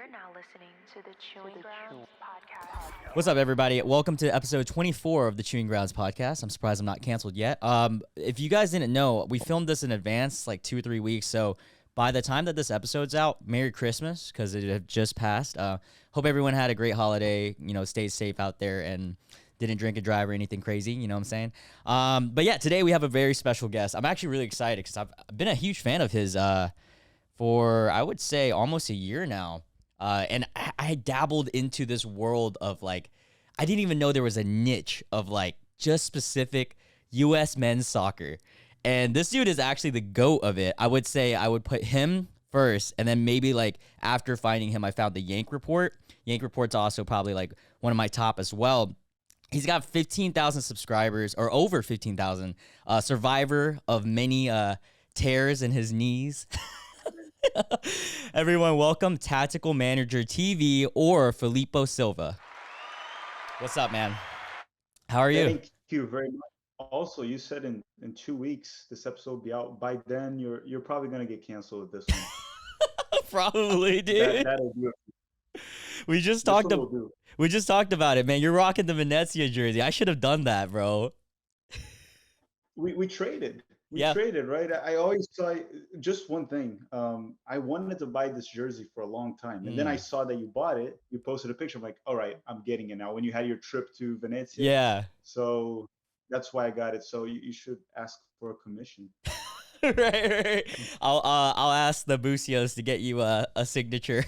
You're now listening to the Chewing Grounds podcast. What's up, everybody? Welcome to episode 24 of the Chewing Grounds podcast. I'm surprised I'm not canceled yet. If you guys didn't know, we filmed this in advance, like 2 or 3 weeks. So by the time that this episode's out, Merry Christmas, because it had just passed. Hope everyone had a great holiday. You know, stay safe out there and didn't drink and drive or anything crazy. You know what I'm saying? But yeah, today we have a very special guest. I'm actually really excited because I've been a huge fan of his for, I would say, almost a year now. And I dabbled into this world of like, I didn't even know there was a niche of like just specific U.S. men's soccer. And this dude is actually the GOAT of it. I would say I would put him first. And then maybe like after finding him, I found the Yank Report. Yank Report's also probably like one of my top as well. He's got 15,000 subscribers, or over 15,000. Survivor of many tears in his knees. Everyone, welcome Tactical Manager TV, or Filippo Silva. What's up, man? How are you? Thank you very much. Also, you said in 2 weeks this episode will be out. By then, you're probably gonna get canceled with this one. Probably, dude. That'll do it. We just talked about it, man. You're rocking the Venezia jersey. I should have done that, bro. We traded. We Yeah. traded, right? I always saw just one thing. I wanted to buy this jersey for a long time, and then I saw that you bought it. You posted a picture. I'm like, all right, I'm getting it now. When you had your trip to Venezia, Yeah. so that's why I got it. So you should ask for a commission. right. I'll ask the Busios to get you a signature.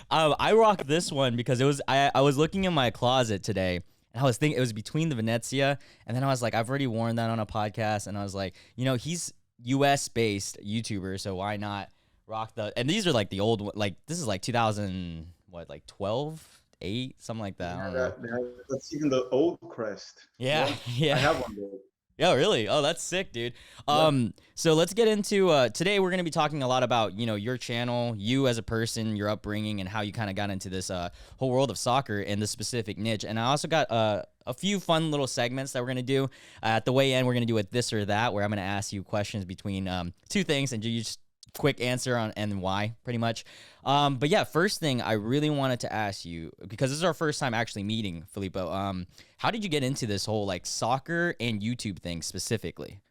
I rocked this one because it was I was looking in my closet today. And I was thinking it was between the Venezia, and then I was like, I've already worn that on a podcast, and I was like, you know, he's U.S. based YouTuber, so why not rock the? And these are like the old one, like this is like 2000, what, like 12, 8, something like that. I don't know. That's even the old crest. Yeah. I have one there. Yeah, really? Oh, that's sick, dude. So let's get into today. We're gonna be talking a lot about, you know, your channel, you as a person, your upbringing, and how you kind of got into this whole world of soccer and the specific niche. And I also got a few fun little segments that we're gonna do at the way end. We're gonna do it this or that, where I'm gonna ask you questions between two things, and you just quick answer on and why, pretty much. But yeah, first thing I really wanted to ask you, because this is our first time actually meeting, Filippo. How did you get into this whole like soccer and YouTube thing specifically?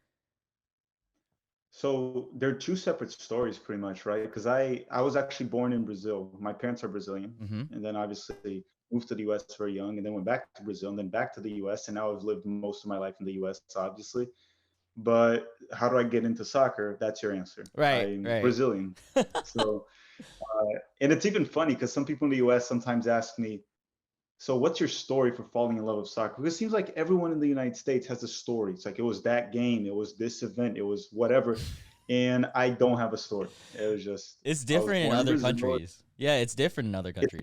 So they're two separate stories, pretty much, right? Because I was actually born in Brazil. My parents are Brazilian, and then obviously moved to the U.S. very young, and then went back to Brazil, and then back to the U.S. And now I've lived most of my life in the U.S. obviously. But how do I get into soccer? That's your answer. Right, I'm right. Brazilian. So, and it's even funny because some people in the US sometimes ask me, so what's your story for falling in love with soccer? Because it seems like everyone in the United States has a story. It's like, it was that game, it was this event, it was whatever. And I don't have a story. It was just, It's different in other countries. Yeah, it's different in other countries.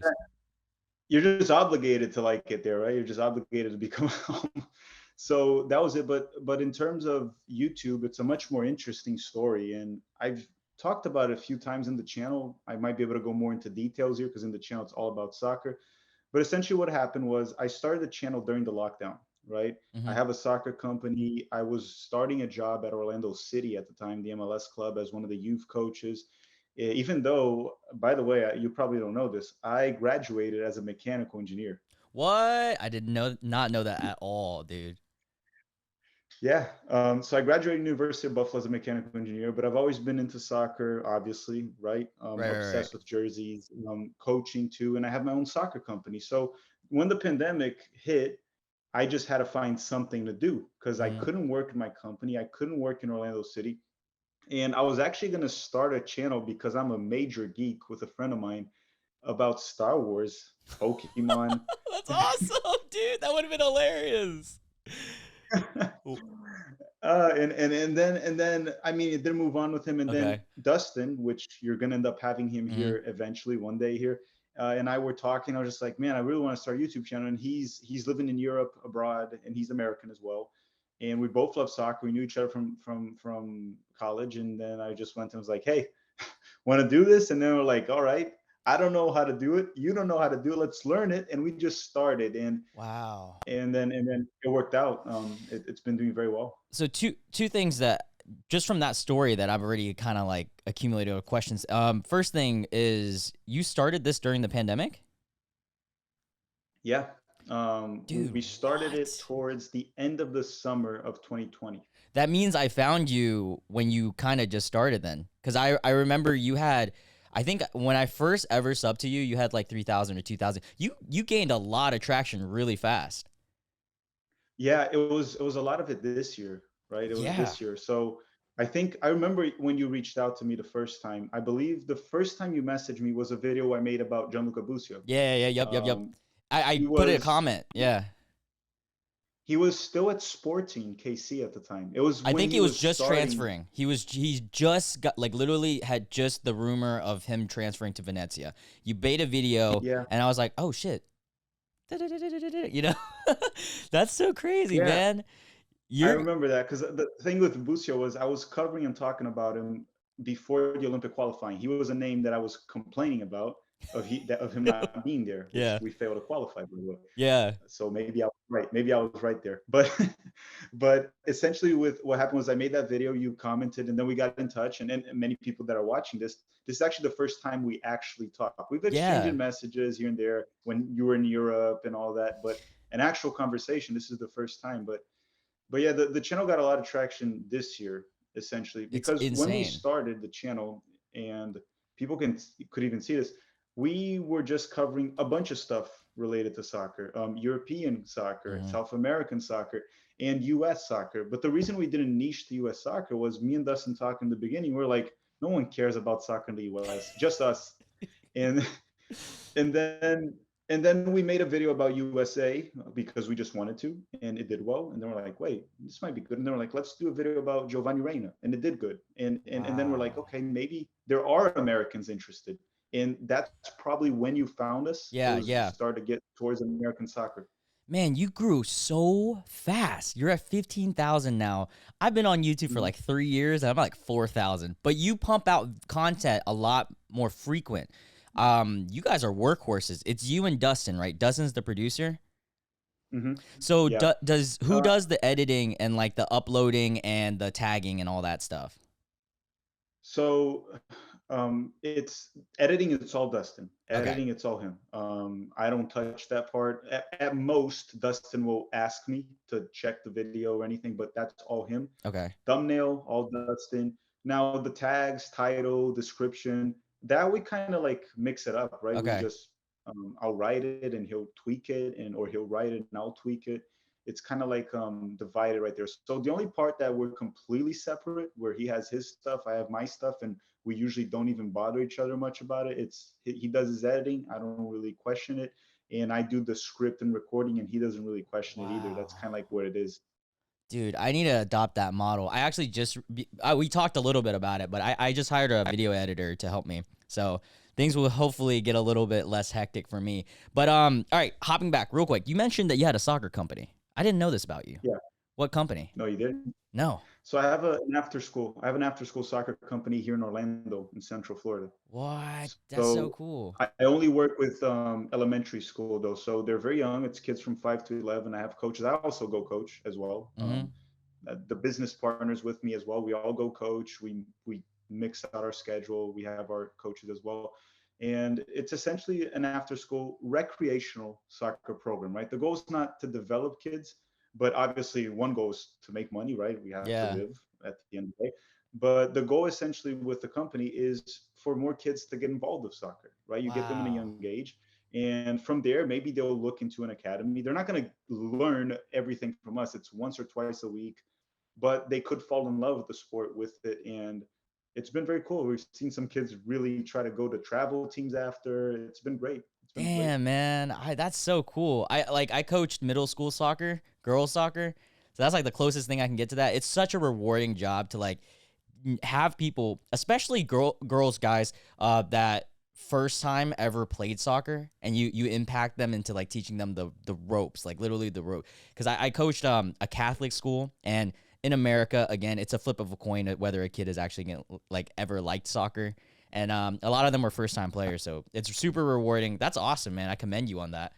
You're just obligated to like it there, right? You're just obligated to become home. So that was it. But in terms of YouTube, it's a much more interesting story. And I've talked about it a few times in the channel. I might be able to go more into details here because in the channel it's all about soccer. But essentially what happened was I started the channel during the lockdown, right? I have a soccer company. I was starting a job at Orlando City at the time, the MLS club, as one of the youth coaches. Even though, by the way, you probably don't know this, I graduated as a mechanical engineer. What? I did not know that at all, dude. Yeah. So I graduated University of Buffalo as a mechanical engineer, but I've always been into soccer, obviously, right? Obsessed with jerseys, coaching too, and I have my own soccer company. So when the pandemic hit, I just had to find something to do because I couldn't work in my company. I couldn't work in Orlando City. And I was actually going to start a channel because I'm a major geek with a friend of mine about Star Wars, Pokemon. That's awesome, dude. That would have been hilarious. And then I mean it didn't move on with him, and then Dustin, which you're gonna end up having him here eventually one day here, and I were talking. I was just like, man, I really want to start a YouTube channel, and he's living in Europe abroad, and he's American as well, and we both love soccer. We knew each other from college, and then I just went and was like, hey, want to do this? And then we're like, all right, I don't know how to do it. You don't know how to do it. Let's learn it. And we just started. And wow. And then it worked out. It's been doing very well. So two things that just from that story that I've already kind of like accumulated with questions. First thing is, you started this during the pandemic? Yeah. Dude, We started it what? towards the end of the summer of 2020. That means I found you when you kind of just started then. Because I remember you had, I think when I first ever subbed to you, you had like 3,000 or 2,000. You gained a lot of traction really fast. Yeah, it was a lot of it this year, right? It was Yeah. this year. So I think I remember when you reached out to me the first time. I believe the first time you messaged me was a video I made about Gianluca Busio. Yeah, yep. Um, I he put a was comment. Yeah. he was still at Sporting KC at the time. It was I when think he he was was just starting. transferring. He just got like literally had just the rumor of him transferring to Venezia. You made a video Yeah, and I was like, "Oh shit." You know? That's so crazy, yeah. man. I You're remember that because the thing with Busio was I was covering and talking about him before the Olympic qualifying. He was a name that I was complaining about of him not being there, which Yeah. we failed to qualify, by the way. Yeah. So maybe I was right. Maybe I was right there. But but essentially, with what happened was I made that video. You commented, and then we got in touch. And many people that are watching this is actually the first time we actually talked. We've exchanged Yeah. messages here and there when you were in Europe and all that, but an actual conversation. This is the first time. But yeah, the channel got a lot of traction this year, essentially, It's because when we insane. started the channel, and people could even see this, we were just covering a bunch of stuff related to soccer, European soccer, Mhm. South American soccer, and U.S. soccer. But the reason we didn't niche to U.S. soccer was me and Dustin talking in the beginning. We're like, no one cares about soccer in the U.S., just us. And and then and then we made a video about USA because we just wanted to, and it did well. And then we're like, wait, this might be good. And then we're like, let's do a video about Giovanni Reina, and it did good. And then we're like, Wow. okay, maybe there are Americans interested, and that's probably when you found us. It Yeah, was yeah. started to get towards American soccer. Man, you grew so fast. You're at 15,000 now. I've been on YouTube for Mhm. like 3 years and I'm like 4,000. But you pump out content a lot more frequent. You guys are workhorses. It's you and Dustin, right? Dustin's the producer. Mhm. So Yeah. does who Uh, does the editing and like the uploading and the tagging and all that stuff? So it's editing. It's all Dustin. Okay. Editing. It's all him. I don't touch that part. At most, Dustin will ask me to check the video or anything, but that's all him. Okay. Thumbnail, all Dustin. Now the tags, title, description, that we kind of like mix it up, right? We Okay. just I'll write it and he'll tweak it, and or he'll write it and I'll tweak it. It's kind of like divided right there. So the only part that we're completely separate, where he has his stuff, I have my stuff, and we usually don't even bother each other much about it. It's he does his editing, I don't really question it, and I do the script and recording, and he doesn't really question it either. That's Wow. kind of like what it is. Dude, I need to adopt that model. I actually we talked a little bit about it, but I just hired a video editor to help me. So things will hopefully get a little bit less hectic for me. But all right, hopping back real quick. You mentioned that you had a soccer company. I didn't know this about you. Yeah. What company? No, you didn't. No. So I have an after school. I have an after school soccer company here in Orlando, in Central Florida. What? That's so So cool. I only work with elementary school though, so they're very young. It's kids from 5 to 11. I have coaches. I also go coach as well. Mhm. The business partners with me as well. We all go coach. We mix out our schedule. We have our coaches as well, and it's essentially an after school recreational soccer program, right? The goal is not to develop kids, but obviously one goal is to make money, right? We have to Yeah. live at the end of the day. But the goal essentially with the company is for more kids to get involved with soccer, right? You get them in a Wow. young age. And from there, maybe they'll look into an academy. They're not going to learn everything from us. It's once or twice a week, but they could fall in love with the sport with it. And it's been very cool. We've seen some kids really try to go to travel teams after. It's been great. It's been great. Damn, man. That's so cool. I coached middle school soccer, girls soccer. So that's like the closest thing I can get to that. It's such a rewarding job to like have people, especially girls, guys, that first time ever played soccer, and you impact them into like teaching them the ropes, like literally the rope. Because I coached a Catholic school, and in America, again, it's a flip of a coin whether a kid is actually gonna like ever liked soccer. And a lot of them were first time players, so it's super rewarding. That's awesome, man. I commend you on that.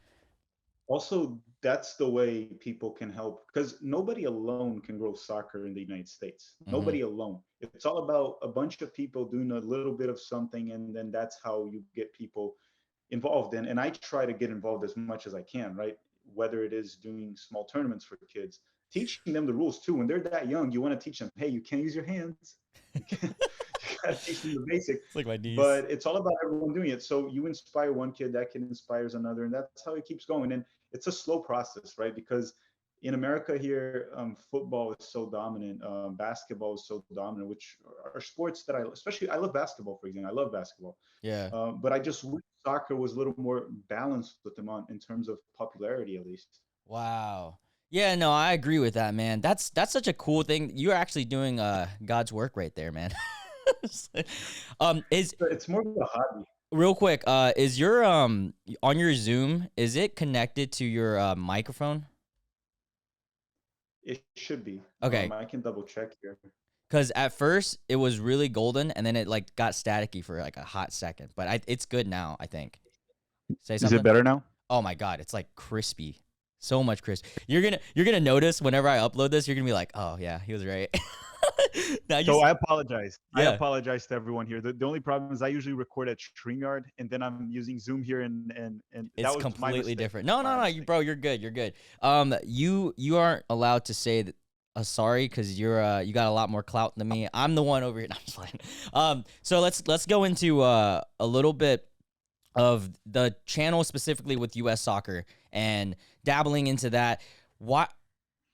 Also, that's the way people can help, because nobody alone can grow soccer in the United States. Mm-hmm. Nobody alone. It's all about a bunch of people doing a little bit of something, and then that's how you get people involved. And I try to get involved as much as I can, right? Whether it is doing small tournaments for kids, teaching them the rules too. When they're that young, you want to teach them, hey, you can't use your hands. You can't, you gotta teach them the basic. It's like my niece. But it's all about everyone doing it. So you inspire one kid, that kid inspires another, and that's how it keeps going. And it's a slow process, right? Because in America here, football is so dominant, basketball is so dominant, which are sports that especially I love basketball, for example. I love basketball. Yeah. But I just wish soccer was a little more balanced with them in terms of popularity, at least. Wow. Yeah, no, I agree with that, man. That's such a cool thing. You're actually doing God's work right there, man. Is It's more of a hobby. real quick, is your on your Zoom, is it connected to your microphone? It should be. Okay. I can double check here. Cause at first it was really golden and then it like got staticky for like a hot second. But it's good now, I think. Say Is it something? better now? Oh my god, it's like crispy. So much crisp. You're gonna notice whenever I upload this, you're gonna be like, oh yeah, he was right. Now you So I apologize. I yeah. apologize to everyone here. The only problem is I usually record at StreamYard, and then I'm using Zoom here, and that It's was my completely mistake. different. No, My no, no, mistake. bro, you're good. You're good. You aren't allowed to say that, sorry because you got a lot more clout than me. I'm the one over here. No, I'm just playing. So let's go into a little bit of the channel specifically with U.S. soccer and dabbling into that. What?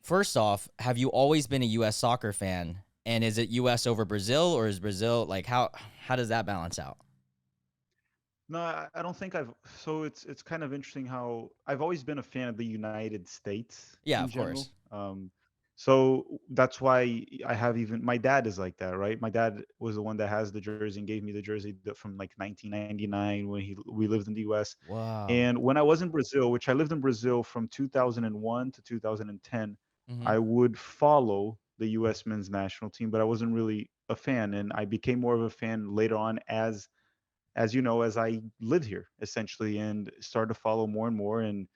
First off, have you always been a U.S. soccer fan? And is it U.S. over Brazil, or is Brazil like how does that balance out? No, I don't think I've. So it's kind of interesting how I've always been a fan of the United States Yeah, in of general. course. So that's why I have even my dad is like that, right? My dad was the one that has the jersey and gave me the jersey from like 1999 when we lived in the U.S. Wow. And when I was in Brazil, which I lived in Brazil from 2001 to 2010, Mm-hmm. I would follow the U.S. men's national team, but I wasn't really a fan, and I became more of a fan later on as you know, as I lived here essentially and started to follow more and more and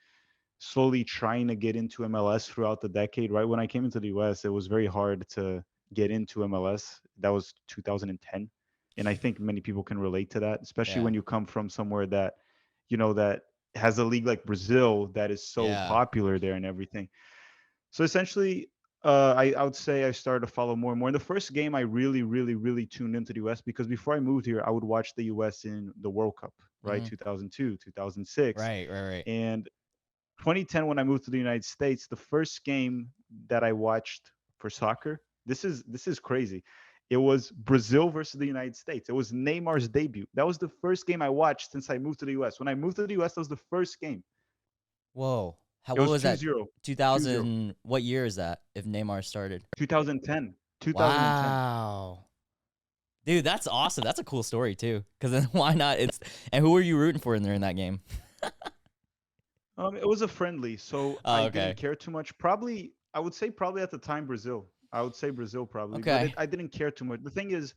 slowly trying to get into MLS throughout the decade. Right when I came into the US, it was very hard to get into MLS. That was 2010. And I think many people can relate to that, especially Yeah. when you come from somewhere that, that has a league like Brazil that is so Yeah. popular there and everything. So essentially, I would say I started to follow more and more. In the first game, I really, really, really tuned into the US because before I moved here, I would watch the US in the World Cup, right? Mm-hmm. 2002, 2006. Right. Right. Right. And 2010, when I moved to the United States, the first game that I watched for soccer, this is crazy. It was Brazil versus the United States. It was Neymar's debut. That was the first game I watched since I moved to the US. When I moved to the US, that was the first game. Whoa. It What was was that? 2-0. 2-0. 2000. What year is that? If Neymar started. 2010. 2010. Wow. Dude, that's awesome. That's a cool story too. Because then why not? And who were you rooting for in there in that game? It was a friendly, so Oh, I didn't okay. care too much. Probably, I would say probably at the time Brazil. I would say Brazil probably, but Okay. I didn't care too much. The thing is,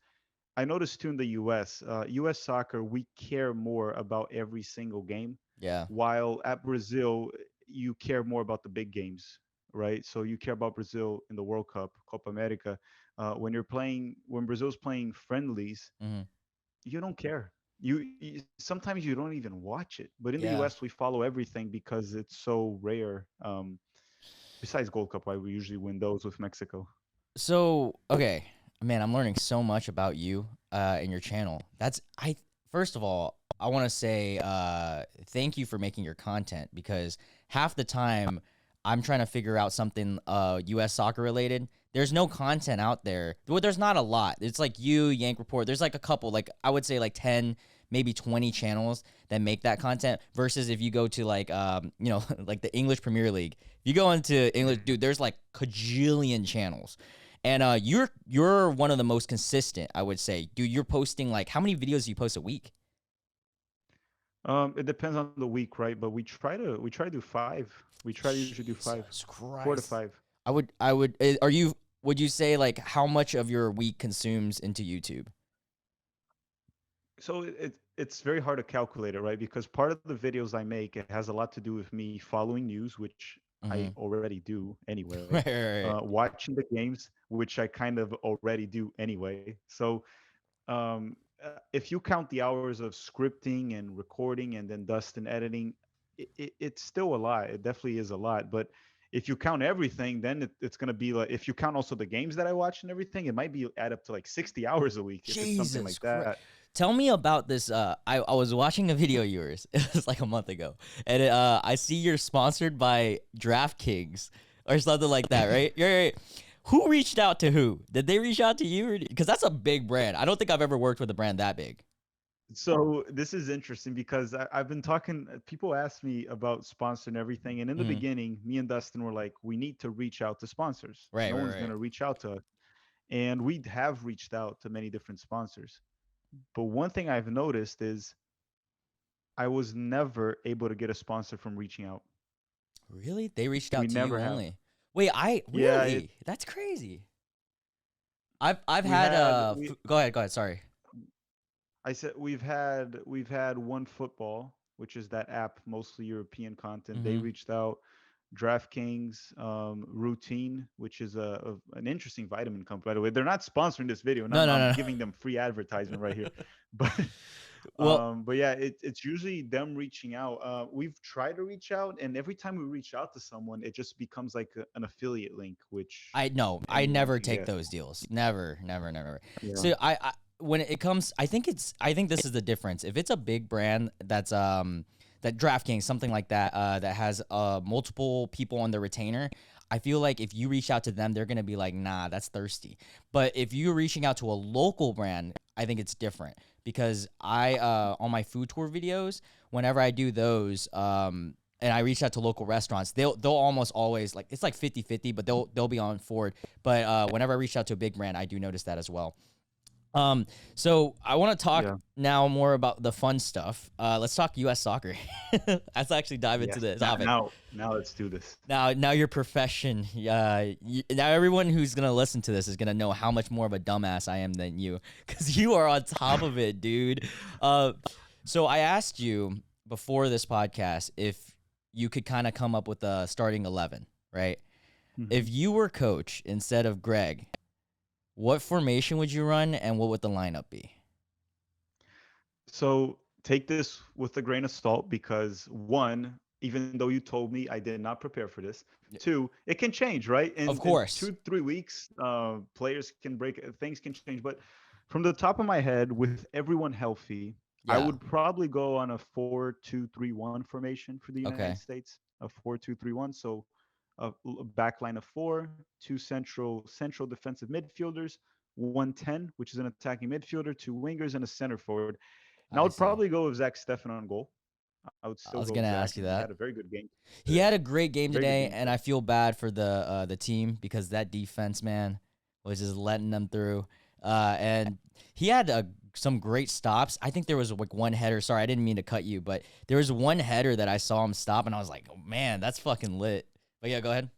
I noticed too in the U.S. U.S. soccer, we care more about every single game, Yeah. while at Brazil, you care more about the big games, right? So you care about Brazil in the World Cup, Copa America. When Brazil's playing friendlies, Hmm. you don't care. You sometimes you don't even watch it. But in the Yeah. U.S., we follow everything because it's so rare. Besides Gold Cup, why we usually win those with Mexico. So, okay, man, I'm learning so much about you and your channel. First of all, I want to say thank you for making your content because half the time I'm trying to figure out something US soccer related. There's no content out there. Well, there's not a lot. It's like Yank Report. There's like a couple, like I would say like 10, maybe 20 channels that make that content versus if you go to like like the English Premier League. If you go into English, dude, there's like cajillion channels. And you're one of the most consistent, I would say. Dude, you're posting like how many videos do you post a week? It depends on the week, right? But we try to do five. We try to usually do five, Jesus 4 to Christ. 5. Would you say like how much of your week consumes into YouTube? So it's very hard to calculate it, right? Because part of the videos I make, it has a lot to do with me following news, which I Mm-hmm. already do anyway. Right, right, right. Watching the games, which I kind of already do anyway. So if you count the hours of scripting and recording and then dust and editing, it's still a lot. It definitely is a lot. But if you count everything, then it's going to be like, if you count also the games that I watch and everything, it might be add up to like 60 hours a week if it's something Jesus like Christ. that. Tell me about this. I was watching a video of yours. It was like a month ago. And I see you're sponsored by Draftkings or something like that, right? Right. Who reached out to who? Did they reach out to you? Because that's a big brand. I don't think I've ever worked with a brand that big. So this is interesting because I've been talking. People ask me about sponsor and everything, and in the Mm-hmm. beginning, me and Dustin were like, "We need to reach out to sponsors. Right, No right, one's going right. to reach out to us," and we have reached out to many different sponsors. But one thing I've noticed is I was never able to get a sponsor from reaching out. Really? They reached We out to you never have. only? Wait, Yeah, That's crazy. I've we had had we. go ahead, go ahead. Sorry. I said we've had one football, which is that app, mostly European content. They Mm-hmm. reached out. DraftKings, Routine, which is an interesting vitamin company. By the way, they're not sponsoring this video, and No, no, I'm no. giving them free advertisement right here. But Well, but yeah, it's usually them reaching out. We've tried to reach out, and every time we reach out to someone, it just becomes like an affiliate link, which I no, I anyone never can take get. those deals. Never, never, never. Yeah. So I when it comes, I think this is the difference. If it's a big brand that's that DraftKings, something like that, that has multiple people on the retainer, I feel like if you reach out to them, they're gonna be like, nah, that's thirsty. But if you're reaching out to a local brand, I think it's different because I on my food tour videos, whenever I do those, and I reach out to local restaurants, they'll almost always like it's like 50-50, but they'll be on forward. But whenever I reach out to a big brand, I do notice that as well. So I want to talk Yeah. now more about the fun stuff. Let's talk U.S. soccer. Let's actually dive into Yes. the Now, topic. now let's do this. Now your profession. Now everyone who's gonna listen to this is gonna know how much more of a dumbass I am than you, because you are on top of it, dude. So I asked you before this podcast if you could kind of come up with a starting 11, right? Mhm. If you were coach instead of Greg, what formation would you run, and what would the lineup be? So take this with a grain of salt because one, even though you told me I did not prepare for this. Two, it can change, right? Of In course. 2 3 weeks, players can break, things can change. But from the top of my head, with everyone healthy, I Yeah. would probably go on a 4-2-3-1 formation for the United Okay. States, a 4-2-3-1. So a back line of four, two central defensive midfielders, 110, which is an attacking midfielder, two wingers, and a center forward. And I I would see. probably go with Zach Steffen on goal. I would I still was go with gonna Zach. ask you He that. had a very good game He today. had a great game Very good today, game and today. I feel bad for the team because that defense, man, was just letting them through. And he had some great stops. I think there was like one header. Sorry, I didn't mean to cut you, but there was one header that I saw him stop, and I was like, oh, man, that's fucking lit. But yeah, go ahead.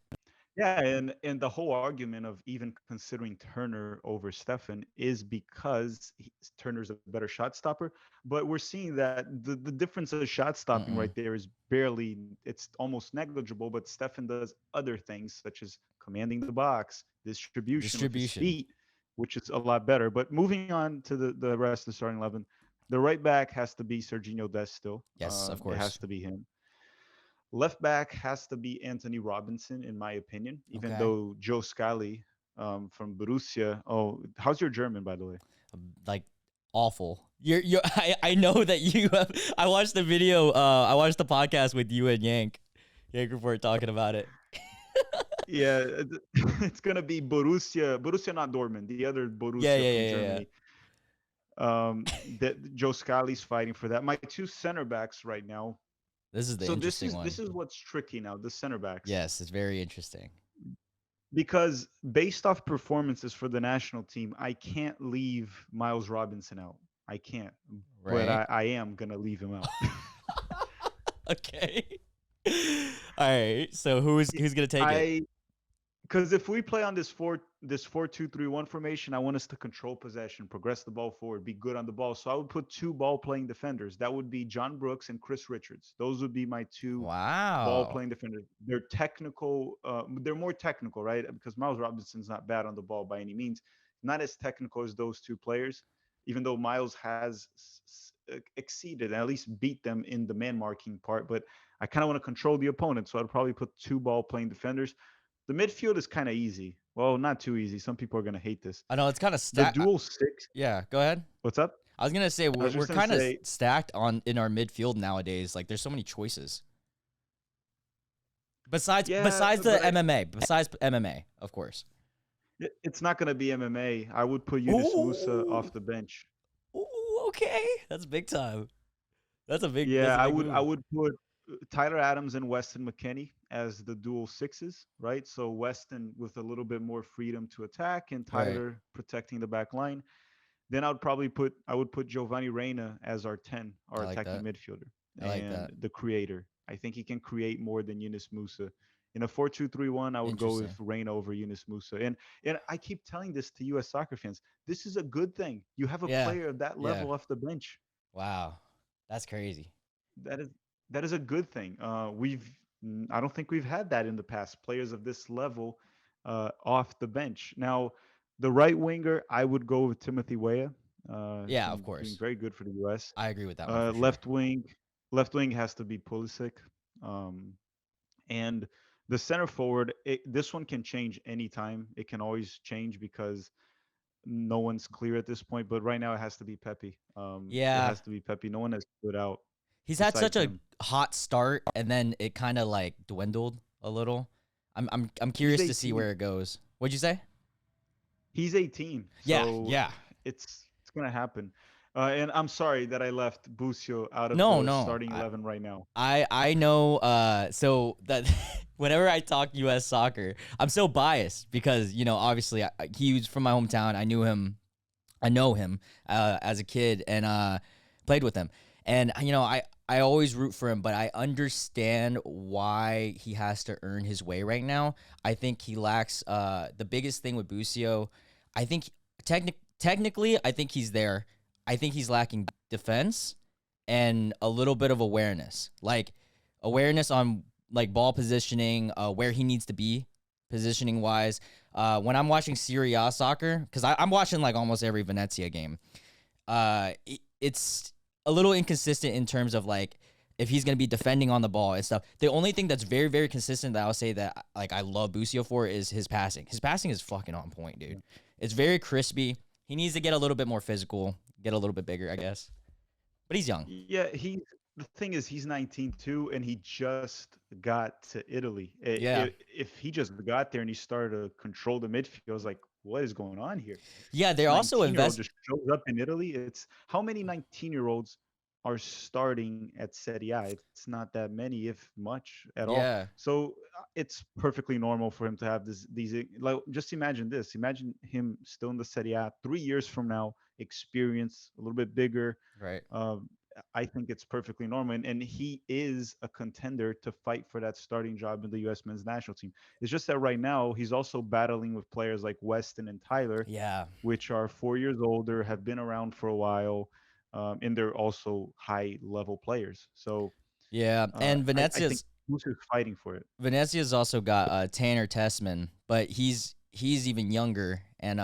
Yeah, and the whole argument of even considering Turner over Steffen is because Turner's a better shot stopper. But we're seeing that the difference of shot stopping Mm-mm. right there is barely, it's almost negligible. But Steffen does other things such as commanding the box, distribution with his Distribution. feet, which is a lot better. But moving on to the rest of the starting 11, the right back has to be Serginho Dest still. Yes, of It course. has to be him. Left back has to be Anthony Robinson, in my opinion, even Okay. though Joe Scally from Borussia. Oh, how's your German, by the way? Like awful. You're I know that you have, I watched the video, I watched the podcast with you and Yank Report talking about it. Yeah, it's gonna be Borussia, not Dortmund, the other Yeah, Borussia yeah, from yeah, yeah, yeah. Germany. That Joe Scally's fighting for that. My two center backs right now. This is the So this interesting is one. this is what's tricky now. The center backs, Yes, it's very interesting. because based off performances for the national team, I can't leave Miles Robinson out. I can't, but Right? I am gonna leave him out. Okay. All right. So who's gonna take it? I Because if we play on this this 4-2-3-1 formation, I want us to control possession, progress the ball forward, be good on the ball. So I would put two ball playing defenders. That would be John Brooks and Chris Richards. Those would be my two ball Wow. playing defenders. They're technical. They're more technical, right? Because Miles Robinson's not bad on the ball by any means. Not as technical as those two players, even though Miles has exceeded and at least beat them in the man marking part. But I kind of want to control the opponent, so I'd probably put two ball playing defenders. The midfield is kind of easy. Well, not too easy. Some people are going to hate this. I know it's kind of The stacked. dual six. Yeah, go ahead. What's up? I was gonna say I was we're just going to kind of say, stacked on in our midfield nowadays. Like, there's so many choices. Besides yeah, the but MMA, of course. it's not going to be MMA. I would put Yunus Musa Ooh, off the bench. ooh, okay, that's big time. That's Yeah, a big I move. would put Tyler Adams and Weston McKennie as the dual sixes, right? So Weston with a little bit more freedom to attack and Right. Tyler protecting the back line. Then I would put Giovanni Reina as our 10, our I like attacking that. midfielder I like and that. the creator. I think he can create more than Yunus Musa. In a 4-2-3-1, I would go with Interesting. Reina over Yunus Musa. And I keep telling this to US soccer fans. This is a good thing. You have a Yeah. player of that Yeah. level off the bench. Wow. That's crazy. That is that is a good thing. I don't think we've had that in the past. Players of this level off the bench. Now, the right winger, I would go with Timothy Weah. Yeah, of Been doing course. very good for the U.S. I agree with that one Uh, for sure. left wing, left wing has to be Pulisic, um, and the center forward. This one can change anytime. It can always change because no one's clear at this point. But right now, it has to be Pepe. It Yeah. has to be Pepe. No one has stood out He's had such besides a him. hot start and then it kind of like dwindled a little. I'm He's curious to see 18. where it goes. What'd you say? He's 18, Yeah, so yeah. it's gonna happen. And I'm sorry that I left Busio out of No, the no. starting 11 right now. I know so that whenever I talk US soccer, I'm so biased because, obviously he was from my hometown. I know him as a kid and played with him. And I always root for him, but I understand why he has to earn his way right now. I think he lacks the biggest thing with Busio. I think technically I think he's there. I think he's lacking defense and a little bit of awareness. Like awareness on like ball positioning, where he needs to be positioning wise. When I'm watching Serie A soccer, because I'm watching like almost every Venezia game, it's a little inconsistent in terms of like if he's gonna be defending on the ball and stuff. The only thing that's very very consistent that I'll say that like I love Busio for is his passing. His passing is fucking on point, dude. It's very crispy. He needs to get a little bit more physical, get a little bit bigger, I guess. But he's young. Yeah, the thing is he's 19 too, and he just got to Italy. Yeah. If he just got there and he started to control the midfield, I was like, what is going on here? Yeah, This they're also 19-year-old just shows up in Italy. It's how many 19-year-olds are starting at Serie A? It's not that many, if much at all. Yeah, So it's perfectly normal for him to have like just imagine this. Imagine him still in the Serie A 3 years from now, experience a little bit bigger. right. Um, I think it's perfectly normal, and he is a contender to fight for that starting job in the U.S. men's national team. It's just that right now he's also battling with players like Weston and Tyler, Yeah. which are 4 years older, have been around for a while, and they're also high level players. So Yeah, and I think Moose is fighting for it. Venezia's also got Tanner Tessman, but he's even younger and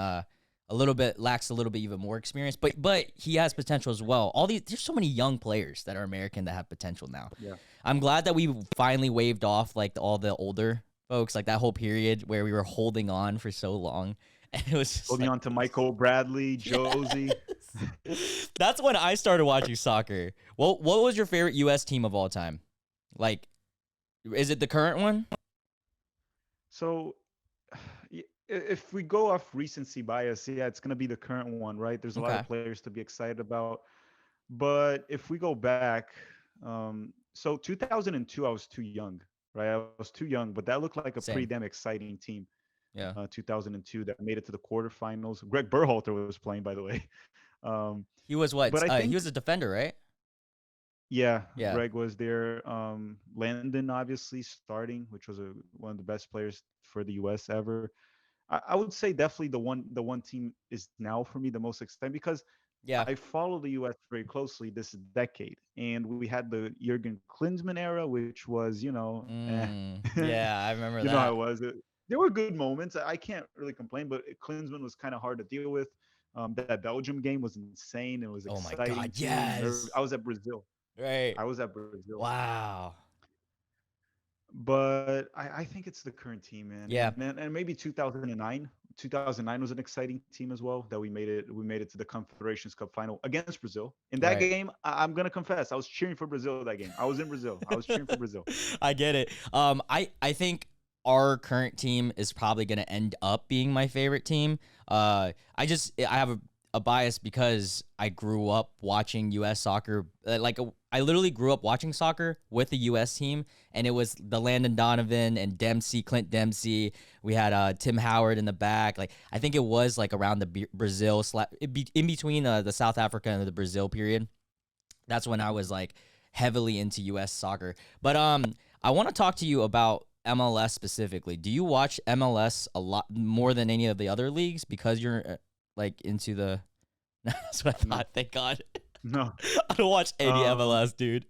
a little bit lacks a little bit even more experience, but he has potential as well. There's so many young players that are American that have potential now. Yeah. I'm glad that we finally waved off like all the older folks, like that whole period where we were holding on for so long. And it was just Holding like on to Michael Bradley, Josie. yes. That's when I started watching soccer. What was your favorite US team of all time? Like, is it the current one? So if we go off recency bias, yeah, it's going to be the current one, right? There's a lot of Okay. players to be excited about. But if we go back, so 2002, I was too young, right? I was too young, but that looked like a pretty Same. damn exciting team. Yeah. 2002 that made it to the quarterfinals. Greg Burholter was playing, by the way. He was But what? I He think, was a defender, right? yeah, Yeah. Greg was there. Landon obviously starting, which was one of the best players for the U.S. ever. I would say definitely the one team is now for me the most exciting because Yeah. I follow the U.S. very closely this decade, and we had the Jurgen Klinsmann era, which was Yeah, I remember you know how that. it was. There were good moments. I can't really complain, but Klinsmann was kind of hard to deal with. That Belgium game was insane. It was Oh my exciting God, too. I yes. was at Brazil. Right. I was at Brazil. Wow. But I think it's the current team, man, Yeah. and maybe 2009. 2009 was an exciting team as well that we made it to the Confederations Cup final against Brazil. In that Right. game, I'm gonna confess, I was cheering for Brazil that game. I was in Brazil. I was cheering for Brazil. I get it. I think our current team is probably going to end up being my favorite team. I have a bias because I grew up watching U.S. soccer. I literally grew up watching soccer with the U.S. team, and it was the Landon Donovan and Clint Dempsey. We had Tim Howard in the back. Like I think it was like around the Brazil in between the South Africa and the Brazil period. That's when I was like heavily into US soccer. But I want to talk to you about MLS specifically. Do you watch MLS a lot more than any of the other leagues because you're like into the That's what I No, thought. Thank God. no, I don't watch any um, MLS, dude.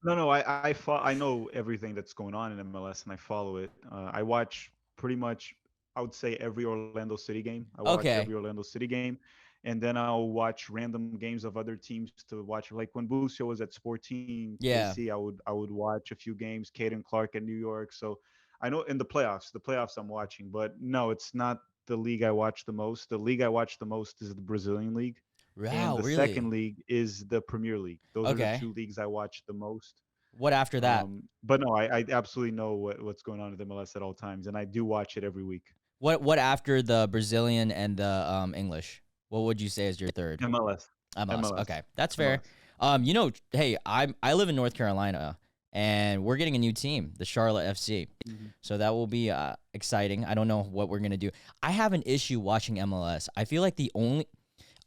no. I know everything that's going on in MLS and I follow it. I watch pretty much, I would say, every Orlando City game. I watch Okay. every Orlando City game, and then I'll watch random games of other teams to watch. Like when Busio was at Sporting Yeah. KC, I would watch a few games. Caden Clark at New York. So I know in the playoffs I'm watching, but no, it's not the league I watch the most. The league I watch the most is the Brazilian league, and Wow, the really? second league is the Premier League. Those are the Okay. two leagues I watch the most. What after that? But no, I absolutely know what's going on with MLS at all times, and I do watch it every week. What after the Brazilian and the English? What would you say is your third? MLS, MLS. MLS, Okay, that's fair. MLS. Hey, I live in North Carolina, and we're getting a new team, the Charlotte FC. Mhm. So that will be exciting. I don't know what we're gonna do. I have an issue watching MLS. I feel like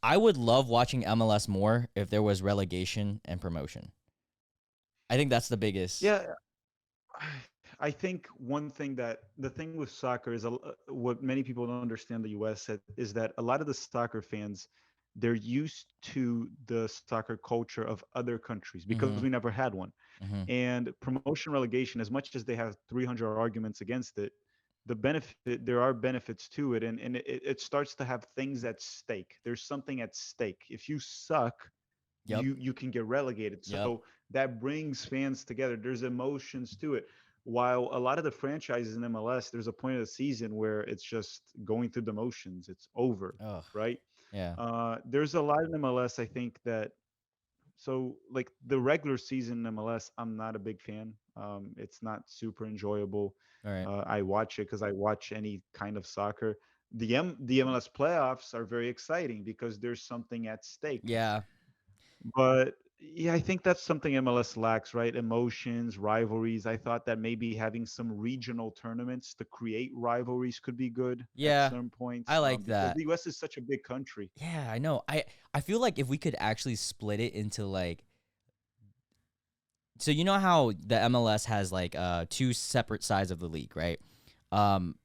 I would love watching MLS more if there was relegation and promotion. I think that's the biggest. Yeah, I think one thing that the thing with soccer is what many people don't understand the U.S. is that a lot of the soccer fans, they're used to the soccer culture of other countries because Mm-hmm. we never had one. Mm-hmm. And promotion relegation, as much as they have 300 arguments against it, there are benefits to it, and it starts to have things at stake. There's something at stake. If you suck, Yep. you can get relegated. Yep. So that brings fans together. There's emotions to it. While a lot of the franchises in MLS, there's a point of the season where it's just going through the motions. It's over, Ugh. right? Yeah. There's a lot in MLS. I think that so like the regular season in MLS, I'm not a big fan. It's not super enjoyable. All right. I watch it because I watch any kind of soccer. The MLS playoffs are very exciting because there's something at stake. Yeah. But yeah, I think that's something MLS lacks, right? Emotions, rivalries. I thought that maybe having some regional tournaments to create rivalries could be good at Yeah. some I points, like because that. the US is such a big country. Yeah, I know. I feel like if we could actually split it into like so you know how the MLS has like two separate sides of the league, right?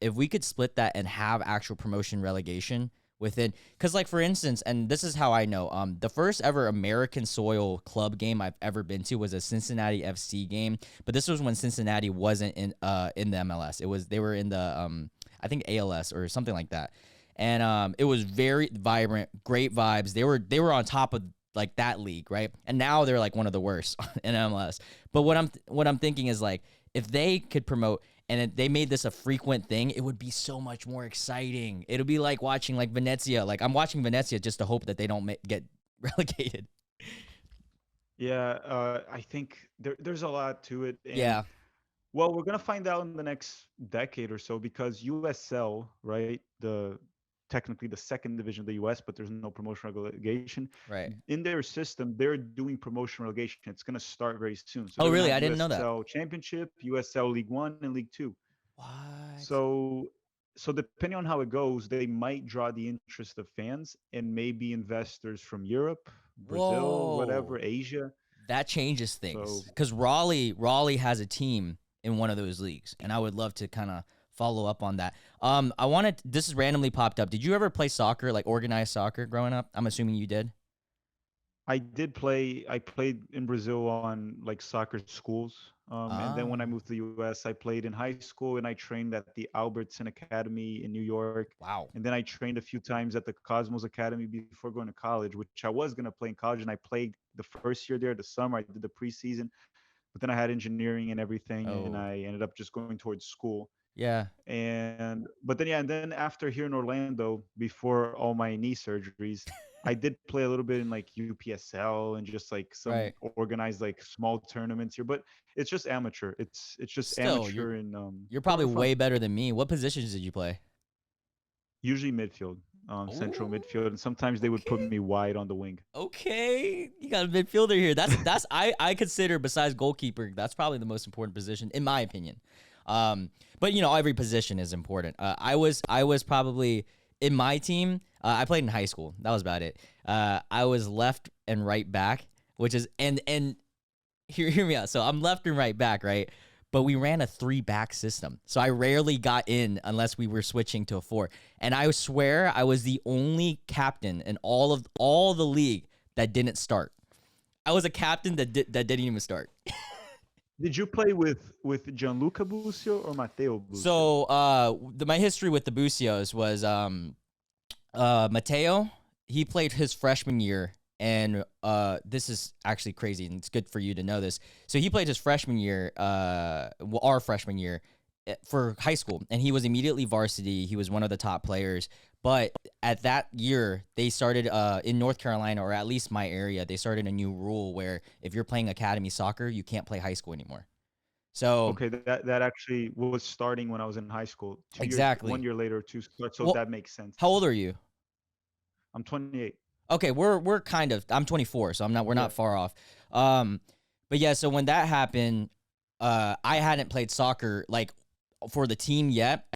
If we could split that and have actual promotion relegation within cuz like for instance, and this is how I know, the first ever American soil club game I've ever been to was a Cincinnati FC game, but this was when Cincinnati wasn't in the MLS. They were in the I think ALS or something like that. And it was very vibrant, great vibes. They were on top of like that league, right? And now they're like one of the worst in MLS. But what I'm thinking is like if they could promote and they made this a frequent thing, it would be so much more exciting. It'll be like watching like Venezia. Like I'm watching Venezia just to hope that they don't get relegated. Yeah, I think there's a lot to it, and Yeah, well, we're gonna find out in the next decade or so because USL, right? The technically the second division of the US, but there's no promotion relegation. right. In their system, they're doing promotion relegation. It's gonna start very soon. So Oh, they're gonna really? have I didn't know that. USL Championship, USL League One, and League Two. What? So so depending on how it goes, they might draw the interest of fans and maybe investors from Europe, Brazil, whatever, Whoa. Asia. That changes So things because Raleigh has a team in one of those leagues, and I would love to kind of follow up on that. I wanted, this is randomly popped up. Did you ever play soccer, like organized soccer growing up? I'm assuming you did. I did play. I played in Brazil on like soccer schools, and then when I Ah, moved to the U.S., I played in high school and I trained at the Albertson Academy in New York, wow. and then I trained a few times at the Cosmos Academy before going to college, which I was gonna play in college, and I played the first year there, the summer. I did the preseason, but then I had engineering and everything, and Oh, I ended up just going towards school. yeah, And but then yeah, and then after here in Orlando, before all my knee surgeries, I did play a little bit in like UPSL and just like some right. organized like small tournaments here, but it's just amateur. It's just Still, you're amateur and you're probably for fun. way better than me. What positions did you play? Usually midfield, central Oh, midfield, and sometimes they would put okay. me wide on the wing. Okay, you got a midfielder here. That's I consider besides goalkeeper, that's probably the most important position in my opinion. But you know every position is important. I was probably in my team. I played in high school. That was about it. I was left and right back, which is and hear me out. So I'm left and right back, right? But we ran a 3-back system. So I rarely got in unless we were switching to a 4. And I swear I was the only captain in all the league that didn't start. I was a captain that didn't even start. Did you play with Gianluca Busio or Matteo Busio? So my history with the Busios was Mateo, he played his freshman year, and this is actually crazy, and it's good for you to know this. So he played his freshman year, our freshman year, for high school, and he was immediately varsity. He was one of the top players. But at that year, they started in North Carolina, or at least my area, they started a new rule where if you're playing academy soccer, you can't play high school anymore. So Okay, that actually was starting when I was in high school. 2 years, exactly. 1 year later, two start. So Well, that makes sense. how old are you? I'm 28. Okay, we're kind of, I'm 24, so we're Yeah. not far off. Um, but yeah, so when that happened, I hadn't played soccer like for the team yet.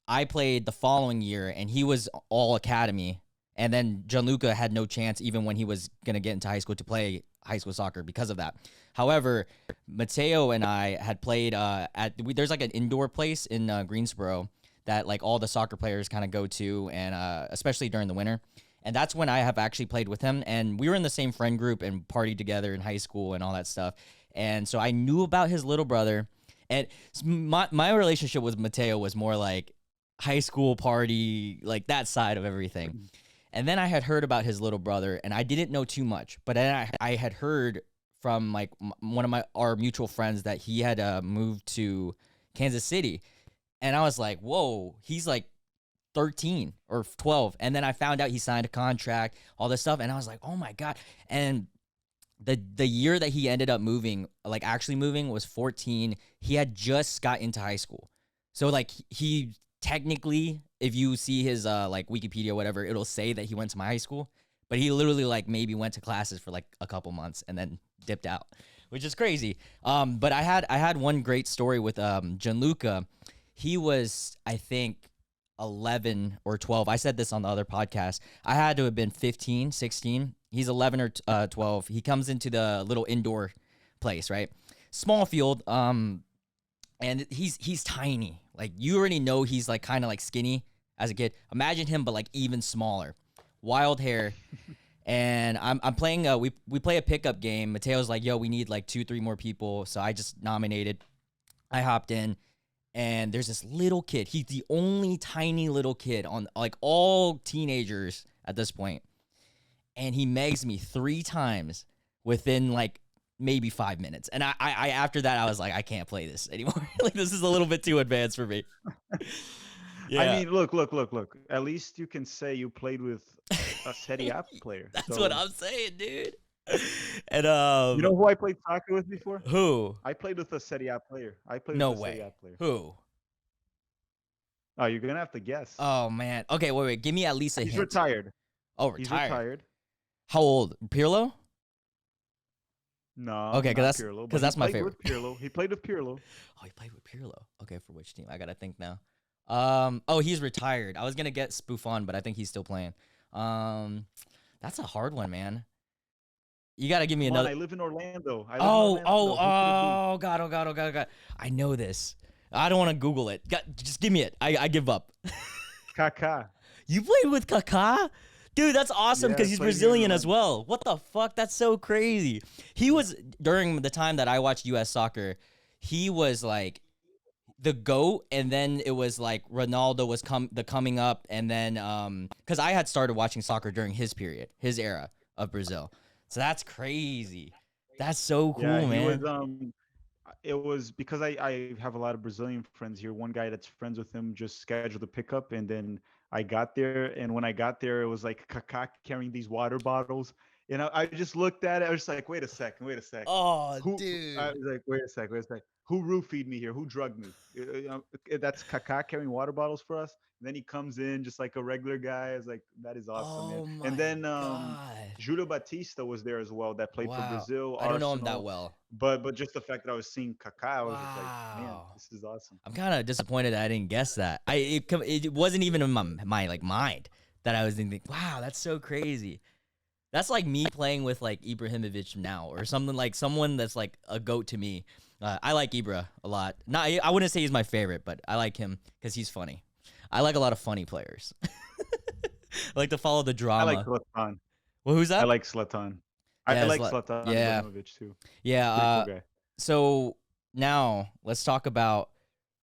I played the following year, and he was all academy, and then Gianluca had no chance even when he was gonna get into high school to play high school soccer because of that. However, Mateo and I had played there's like an indoor place in Greensboro that like all the soccer players kind of go to, and especially during the winter. And that's when I have actually played with him. And we were in the same friend group and partied together in high school and all that stuff. And so I knew about his little brother. And my relationship with Mateo was more like high school party, like that side of everything. And then I had heard about his little brother, and I didn't know too much. But then I had heard from like one of our mutual friends that he had moved to Kansas City. And I was like, whoa, he's like 13 or 12, and then I found out he signed a contract, all this stuff, and I was like, oh my god. And the year that he ended up moving, like actually moving, was 14. He had just got into high school, so like he technically, if you see his like Wikipedia or whatever, it'll say that he went to my high school, but he literally like maybe went to classes for like a couple months and then dipped out, which is crazy. But I had one great story with Gianluca. He was, I think, 11 or 12. I said this on the other podcast. I had to have been 15, 16. He's 11 or 12. He comes into the little indoor place, right? Small field. And he's tiny. Like you already know he's like kind of like skinny as a kid. Imagine him, but like even smaller. Wild hair. And I'm playing we play a pickup game. Mateo's like, yo, we need like 2-3 more people. So I just nominated. I hopped in. And there's this little kid. He's the only tiny little kid on like all teenagers at this point. And he megs me 3 times within like maybe 5 minutes. And I after that, I was like, I can't play this anymore. Like this is a little bit too advanced for me. I Yeah. mean, look. At least you can say you played with a Serie A player. That's what So I'm saying, dude. And you know who I played soccer with before? who? I played with a Serie A player. I played No with a Serie A way. player. Who? Oh, you're gonna have to guess. Oh man. Okay, wait. Give me at least a He's hint. retired. Oh, He's retired. retired. How old? Pirlo? No, Okay, not because Pirlo. But he that's my played favorite. with Pirlo. He played with Pirlo. Oh, he played with Pirlo. Okay, for which team? I gotta think now. Oh, he's retired. I was gonna get Buffon, but I think he's still playing. That's a hard one, man. You gotta give me Come on, another. I live in Orlando. I live in Oh, Orlando. Who could it be? oh, God, oh God, oh God, oh God. I know this. I don't want to Google it. Just give me it. I give up. Kaká. You played with Kaká? Dude, that's awesome Yeah, I because he's played here in Brazilian as Orlando. well. What the fuck? That's so crazy. He was, during the time that I watched US soccer, he was like the GOAT, and then it was like Ronaldo was coming up, and then because I had started watching soccer during his period, his era of Brazil. So that's crazy. That's so Yeah, cool, he was man. it was because I have a lot of Brazilian friends here. One guy that's friends with him just scheduled a pickup, and then I got there, and when I got there, it was like Kaká carrying these water bottles, and I just looked at it. I was like, wait a sec. Oh, I dude. was like, wait a sec. Who roofied me here? Who drugged me? That's Kaká carrying water bottles for us. And then he comes in just like a regular guy. I was like, that is awesome, man. Oh And my then god. Julio Batista was there as well, that played for Wow. Brazil, I don't know him that Arsenal. well. But just the fact that I was seeing Kaká, I was just like, man, Wow. this is awesome. I'm kind of disappointed that I didn't guess that. It wasn't even in my like mind that I was thinking, wow, that's so crazy. That's like me playing with like Ibrahimovic now or something, like someone that's like a goat to me. I like Ibra a lot. Not, I wouldn't say he's my favorite, but I like him because he's funny. I like a lot of funny players. I like to follow the I like drama. Zlatan. Well, who's I that? like Zlatan. I Yeah, like Zlatan yeah, Ibrahimovic too. yeah. Pretty cool guy. So now let's talk about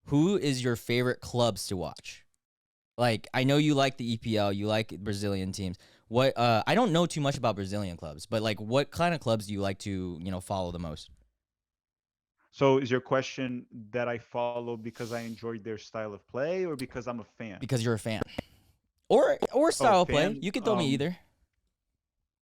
who is your favorite clubs to watch. Like, I know you like the EPL, you like Brazilian teams. What I don't know too much about Brazilian clubs, but like what kind of clubs do you like to, follow the most? So is your question that I follow because I enjoyed their style of play or because I'm a fan? Because you're a fan. Or Oh, style of play. fan. You can throw me either.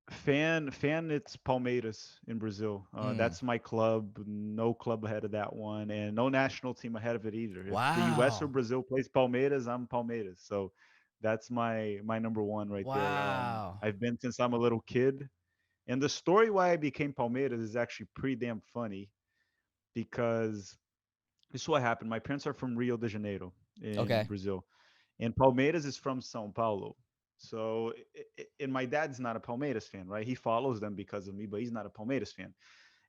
Fan. It's Palmeiras in Brazil. Mm. That's my club. No club ahead of that one, and no national team ahead of it either. If the U.S. or Wow. Brazil plays Palmeiras, I'm Palmeiras. So that's my number one right there. Wow. I've been since I'm a little kid, and the story why I became Palmeiras is actually pretty damn funny because this is what happened. My parents are from Rio de Janeiro in Okay. Brazil, and Palmeiras is from São Paulo. So, and my dad's not a Palmeiras fan, right? He follows them because of me, but he's not a Palmeiras fan.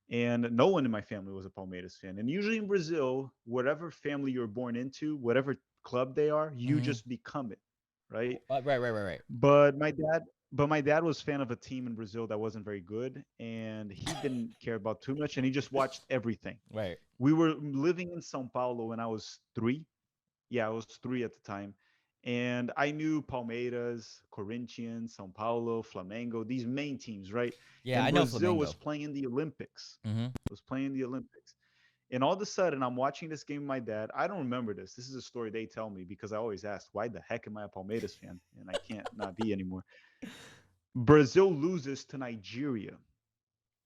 And no one in my family was a Palmeiras fan. And usually in Brazil, whatever family you're born into, whatever club they are, you Mm-hmm. just become it, right? Right. But my dad was fan of a team in Brazil that wasn't very good, and he didn't care about too much, and he just watched everything. Right. We were living in São Paulo when I was 3. Yeah, I was 3 at the time. And I knew Palmeiras, Corinthians, São Paulo, Flamengo, these main teams, right? Yeah, And I know Brazil was Flamengo. playing in the Olympics. Mm-hmm. Was playing in the Olympics. And all of a sudden, I'm watching this game with my dad. I don't remember this. This is a story they tell me because I always ask, why the heck am I a Palmeiras fan? And I can't not be anymore. Brazil loses to Nigeria.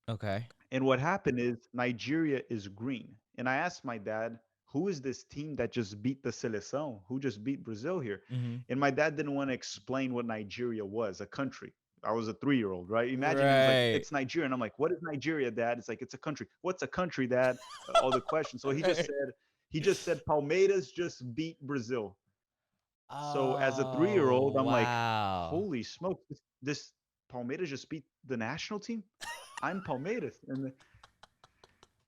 Okay. And what happened is Nigeria is green. And I asked my dad, who is this team that just beat the Seleção? Who just beat Brazil here? Mm-hmm. And my dad didn't want to explain what Nigeria was, a country. I was a 3-year-old, right? Imagine he was like, Right. it's Nigeria. And I'm like, what is Nigeria, dad? It's like, it's a country. What's a country, dad? All the questions. So Right. he just said, Palmeiras just beat Brazil. So as a 3-year-old, Oh, I'm like, wow. holy smoke, this Palmeiras just beat the national team? I'm Palmeiras.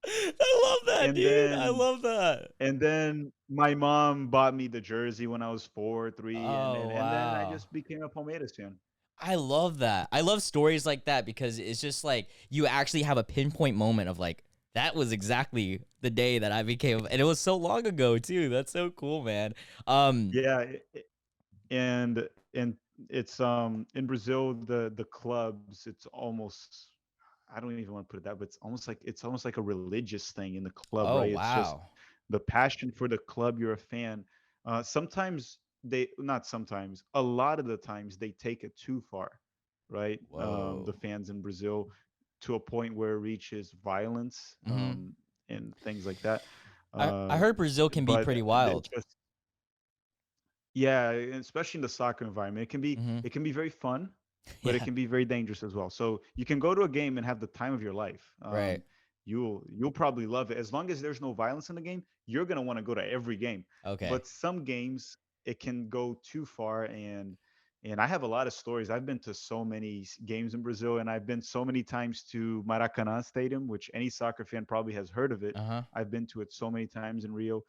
I love that, And dude. I then love that. And then my mom bought me the jersey when I was 4, 3, Oh, and then I wow. just became a Palmeiras fan. I love that. I love stories like that because it's just like you actually have a pinpoint moment of like that was exactly the day that I became, and it was so long ago too. That's so cool, man. Um, Yeah, and it's in Brazil the clubs it's almost I don't even want to put it that, but it's almost like a religious thing in the club, oh right? It's just wow. the passion for the club you're a fan. Sometimes they not sometimes a lot of the times they take it too far, right? The Whoa. fans in Brazil to a point where it reaches violence Hmm. and things like that. I Uh, heard Brazil can be but pretty it's wild. just yeah, especially in the soccer environment, Hmm. it can be very fun, but it Yeah. can be very dangerous as well. So you can go to a game and have the time of your life. Right. You'll probably love it as long as there's no violence in the game. You're gonna want to go to every game. Okay. But some games it can go too far, and I have a lot of stories. I've been to so many games in Brazil, and I've been so many times to Maracanã Stadium, which any soccer fan probably has heard of it. Uh huh. I've been to it so many times in Rio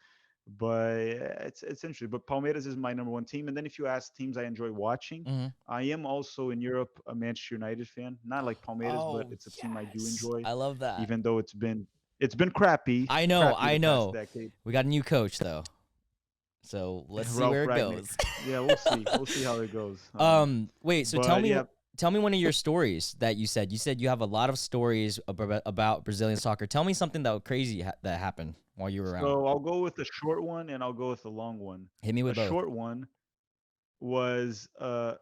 But it's interesting. But Palmeiras is my number one team. And then if you ask teams I enjoy watching, Hmm. I am also in Europe a Manchester United fan. Not like Palmeiras, but Oh it's a team I do yes, enjoy, I love that. even though it's been crappy, I know, crappy I the past know. decade. We got a new coach though, so let's see Ralph where it Ragnick. goes. Yeah, we'll see. We'll see how it goes. Wait. So But yeah, tell me one of your stories that you said. You said you have a lot of stories about Brazilian soccer. Tell me something that crazy that happened while you were around. so I'll go with a short one and I'll go with a long one. Hit me A with both. short one was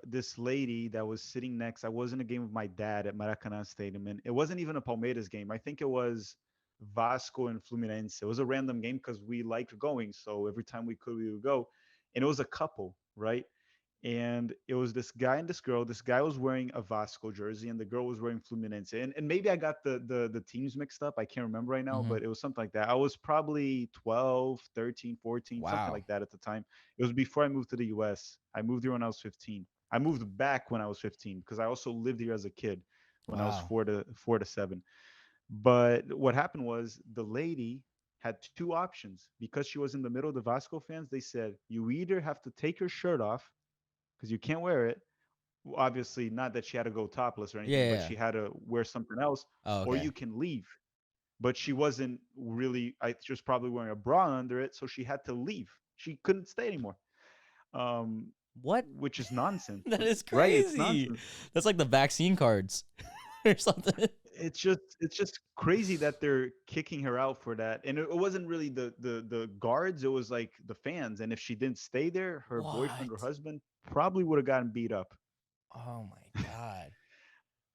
this lady that was sitting next. I was in a game with my dad at Maracanã Stadium, and it wasn't even a Palmeiras game. I think it was Vasco and Fluminense. It was a random game because we liked going, so every time we could, we would go. And it was a couple, right? And it was this guy and this girl. This guy was wearing a Vasco jersey, and the girl was wearing Fluminense. And maybe I got the teams mixed up. I can't remember right now, Hmm. but it was something like that. I was probably 12, 13, 14, something Wow. like that at the time. It was before I moved to the US. I moved here when I was 15. I moved back when I was 15 because I also lived here as a kid when I was Wow. four to seven. But what happened was the lady had two options because she was in the middle of the Vasco fans. They said you either have to take your shirt off because you can't wear it. Obviously, not that she had to go topless or Yeah, anything, yeah, but yeah. she had to wear something else, Oh, or okay. you can leave. But she wasn't really. She was probably wearing a bra under it, so she had to leave. She couldn't stay anymore, um, What? which is nonsense, That is right? It's crazy. nonsense. That's like the vaccine cards or something. It's just crazy that they're kicking her out for that. And it wasn't really the guards, it was like the fans. And if she didn't stay there, her boyfriend or What? husband probably would have gotten beat up. Oh my god.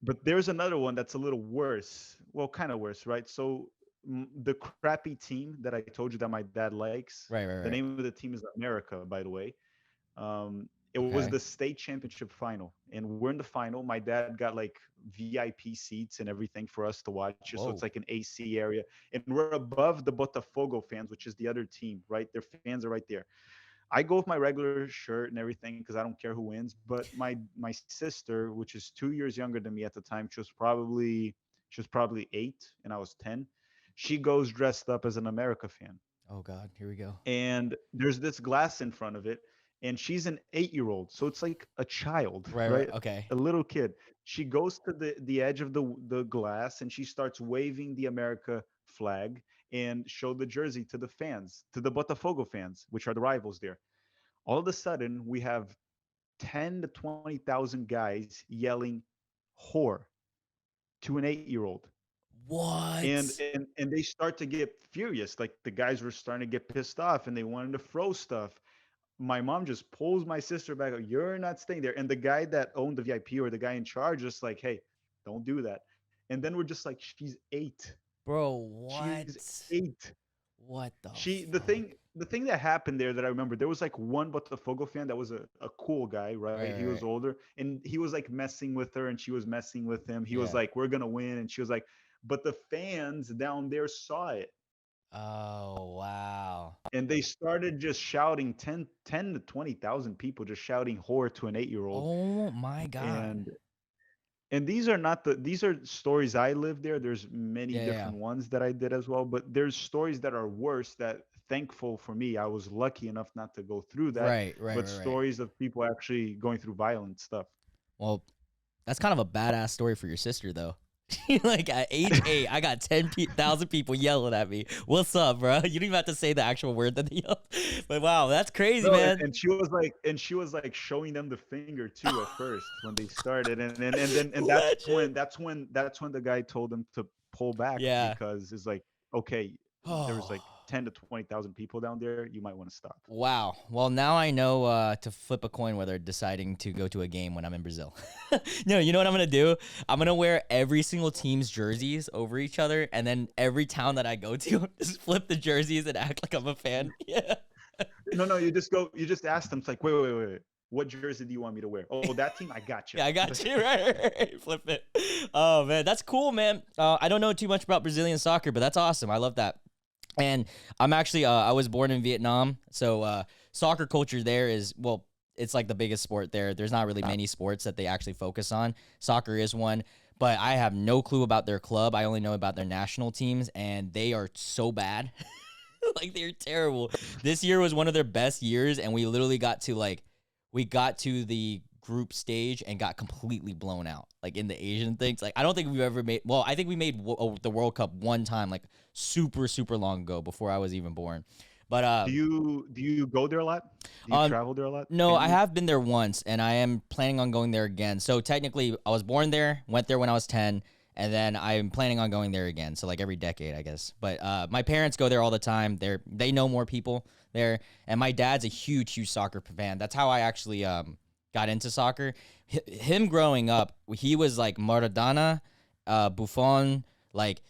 But there's another one that's a little worse. Well, kind of worse, right? So the crappy team that I told you that my dad likes, Right, right, the right. name of the team is America, by the way. It was Okay. the state championship final, and we're in the final. My dad got like VIP seats and everything for us to watch. So it's Whoa. like an AC area, and we're above the Botafogo fans, which is the other team, right? Their fans are right there. I go with my regular shirt and everything because I don't care who wins. But my sister, which is 2 years younger than me at the time, she was probably 8 and I was 10. She goes dressed up as an America fan, Oh god. Here we go. and there's this glass in front of it, and she's an 8-year-old, so it's like a child, Right, right. right? Okay. A little kid. She goes to the edge of the glass, and she starts waving the America flag and show the jersey to the fans, to the Botafogo fans, which are the rivals there. All of a sudden we have 10 to 20,000 guys yelling whore to an 8-year-old. and, What? and and they start to get furious, like the guys were starting to get pissed off and they wanted to throw stuff. My mom just pulls my sister back. You're not staying there. And the guy that owned the VIP, or the guy in charge, just like, hey, don't do that. And then we're just like, she's 8. Bro, She's what? 8. What the She fuck? the thing that happened there that I remember, there was like one Botafogo fan that was a cool guy, right? Right, He right, was right. older, and he was like messing with her and she was messing with him. He was Yeah. like, we're gonna win, and she was like, but the fans down there saw it, Oh, wow. and they started just shouting, 10 to 20,000 people just shouting whore to an 8-year-old. Oh my god. and and these are stories I lived there. There's many Yeah, yeah. different ones that I did as well, but there's stories that are worse that, thankful for me, I was lucky enough not to go through that. Right, right, But right, right. stories of people actually going through violent stuff. Well, that's kind of a badass story for your sister, though. Like at age 8, I got 10,000 people yelling at me. What's up, bro? You don't even have to say the actual word that they yell. But wow, that's crazy, No, man. and she was like showing them the finger too at first when they started, and Legend. that's when the guy told them to pull back, Yeah. because it's like, okay, there was like Oh. 10 to 20,000 people down there. You might want to stop. Wow. Well, now I know to flip a coin whether deciding to go to a game when I'm in Brazil. No, you know what I'm gonna do? I'm gonna wear every single team's jerseys over each other, and then every town that I go to, just flip the jerseys and act like I'm a fan. Yeah. No, you just ask them. It's like, wait. What jersey do you want me to wear? Oh, that team? I got you. Yeah, I got you. Right. Flip it. Oh man, that's cool, man. I don't know too much about Brazilian soccer, but that's awesome. I love that. And I'm actually I was born in Vietnam, so soccer culture there is, well, it's like the biggest sport there. There's not really many sports that they actually focus on. Soccer is one, but I have no clue about their club. I only know about their national teams, and they are so bad. Like they're terrible. This year was one of their best years, and we literally got to the group stage and got completely blown out, like in the Asian things. Like I don't think we've ever made. Well, I think we made the World Cup one time, like super long ago, before I was even born. But Do you go there a lot? Do you travel there a lot? no, I Family? have been there once, and I am planning on going there again. So technically, I was born there, went there when I was 10, and then I'm planning on going there again. So like every decade, I guess. But my parents go there all the time. They know more people there, and my dad's a huge soccer fan. That's how I actually got into soccer. Him growing up, he was like Maradona, Buffon, like.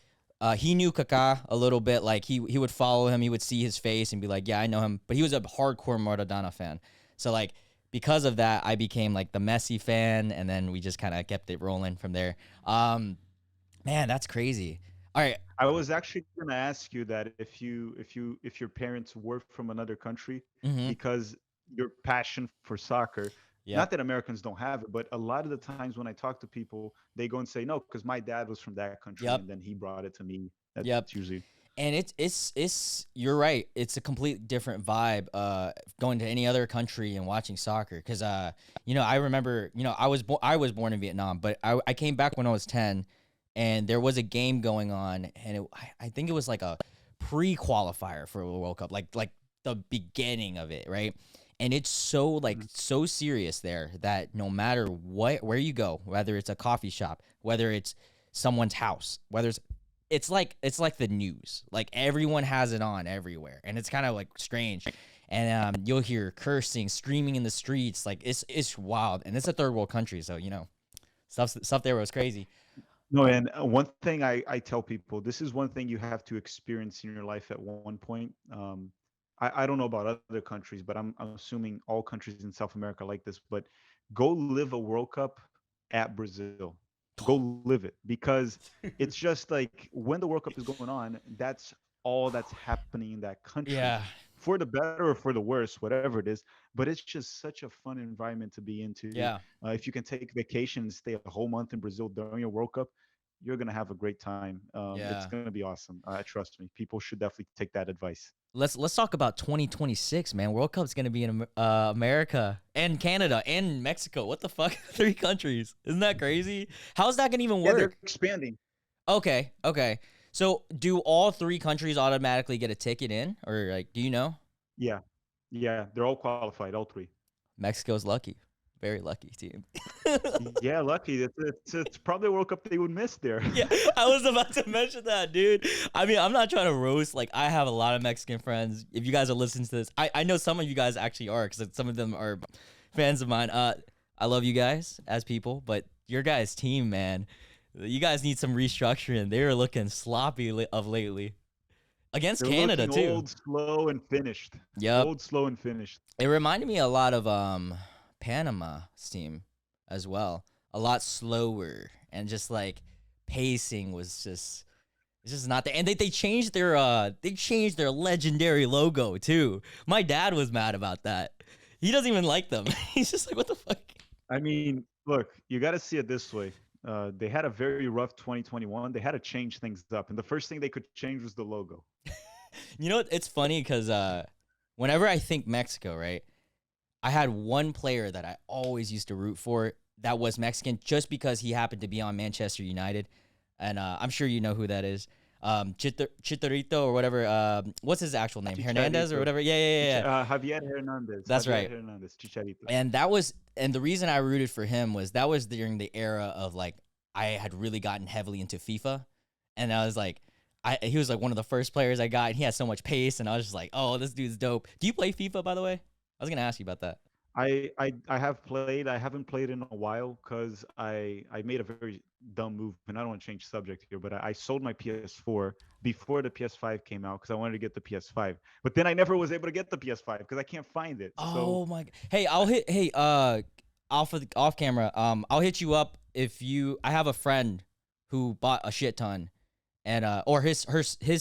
He knew Kaká a little bit. Like he would follow him. He would see his face and be like, "Yeah, I know him." But he was a hardcore Maradona fan. So like because of that, I became like the Messi fan, and then we just kind of kept it rolling from there. Man, that's crazy. All right. I was actually going to ask you that if your parents were from another country, Mm-hmm. because your passion for soccer, Yep. not that Americans don't have it, but a lot of the times when I talk to people, they go and say no, because my dad was from that country, Yep. and then he brought it to me. That's Yep. usually. And it's you're right. It's a complete different vibe going to any other country and watching soccer cuz I remember, I was born in Vietnam, but I came back when I was 10 and there was a game going on and I think it was like a pre-qualifier for the World Cup, like the beginning of it, right? And it's so serious there that no matter where you go, whether it's a coffee shop, whether it's someone's house, whether it's like the news. Like everyone has it on everywhere, and it's kind of like strange. And you'll hear cursing, screaming in the streets. Like it's wild, and it's a third world country, so stuff there was crazy. No, and one thing I tell people, this is one thing you have to experience in your life at one point. I don't know about other countries, but I'm assuming all countries in South America are like this. But go live a World Cup at Brazil. Go live it, because it's just like when the World Cup is going on, that's all that's happening in that country, Yeah, for the better or for the worse, whatever it is. But it's just such a fun environment to be into. yeah. If you can take vacation and stay a whole month in Brazil during your World Cup, you're gonna have a great time. It's Yeah. gonna be awesome. Trust me, people should definitely take that advice. Let's talk about 2026, man. World Cup's gonna be in America and Canada and Mexico. What the fuck? 3 countries. Isn't that crazy? How's that gonna even Yeah, they're work? expanding. Okay. So do all 3 countries automatically get a ticket in, or like, do you know? Yeah, yeah, they're all qualified, all three. Mexico's lucky, very lucky team. Yeah, lucky. It's probably a World Cup they would miss there. Yeah, I was about to mention that, dude. I mean, I'm not trying to roast. Like, I have a lot of Mexican friends. If you guys are listening to this, I know some of you guys actually are, because some of them are fans of mine. I love you guys as people, but your guys' team, man, you guys need some restructuring. They are looking sloppy of lately against They're Canada looking too. old, slow, and finished. Yep. Old, slow, and finished. It reminded me a lot of Panama's team as well. A lot slower and just like pacing was just it's just not there. And they changed their legendary logo too. My dad was mad about that. He doesn't even like them. He's just like, what the fuck? I mean, look, you got to see it this way. They had a very rough 2021. They had to change things up, and the first thing they could change was the logo. You know, it's funny because whenever I think Mexico, right, I had one player that I always used to root for that was Mexican just because he happened to be on Manchester United. And I'm sure you know who that is. Chicharito or whatever. What's his actual name? Hernandez or Chicharito. whatever. Yeah. Javier Hernandez. That's Javier right. Hernandez, Chicharito. And the reason I rooted for him was that was during the era of like I had really gotten heavily into FIFA, and I was like, he was like one of the first players I got, and he had so much pace, and I was just like, oh, this dude's dope. Do you play FIFA, by the way? I was gonna ask you about that. I have played. I haven't played in a while because I made a very dumb move, and I don't want to change subject here, but I sold my PS4 before the PS5 came out because I wanted to get the PS5. But then I never was able to get the PS5 because I can't find it. Oh my! Hey, off camera. I'll hit you up if you. I have a friend who bought a shit ton, and or his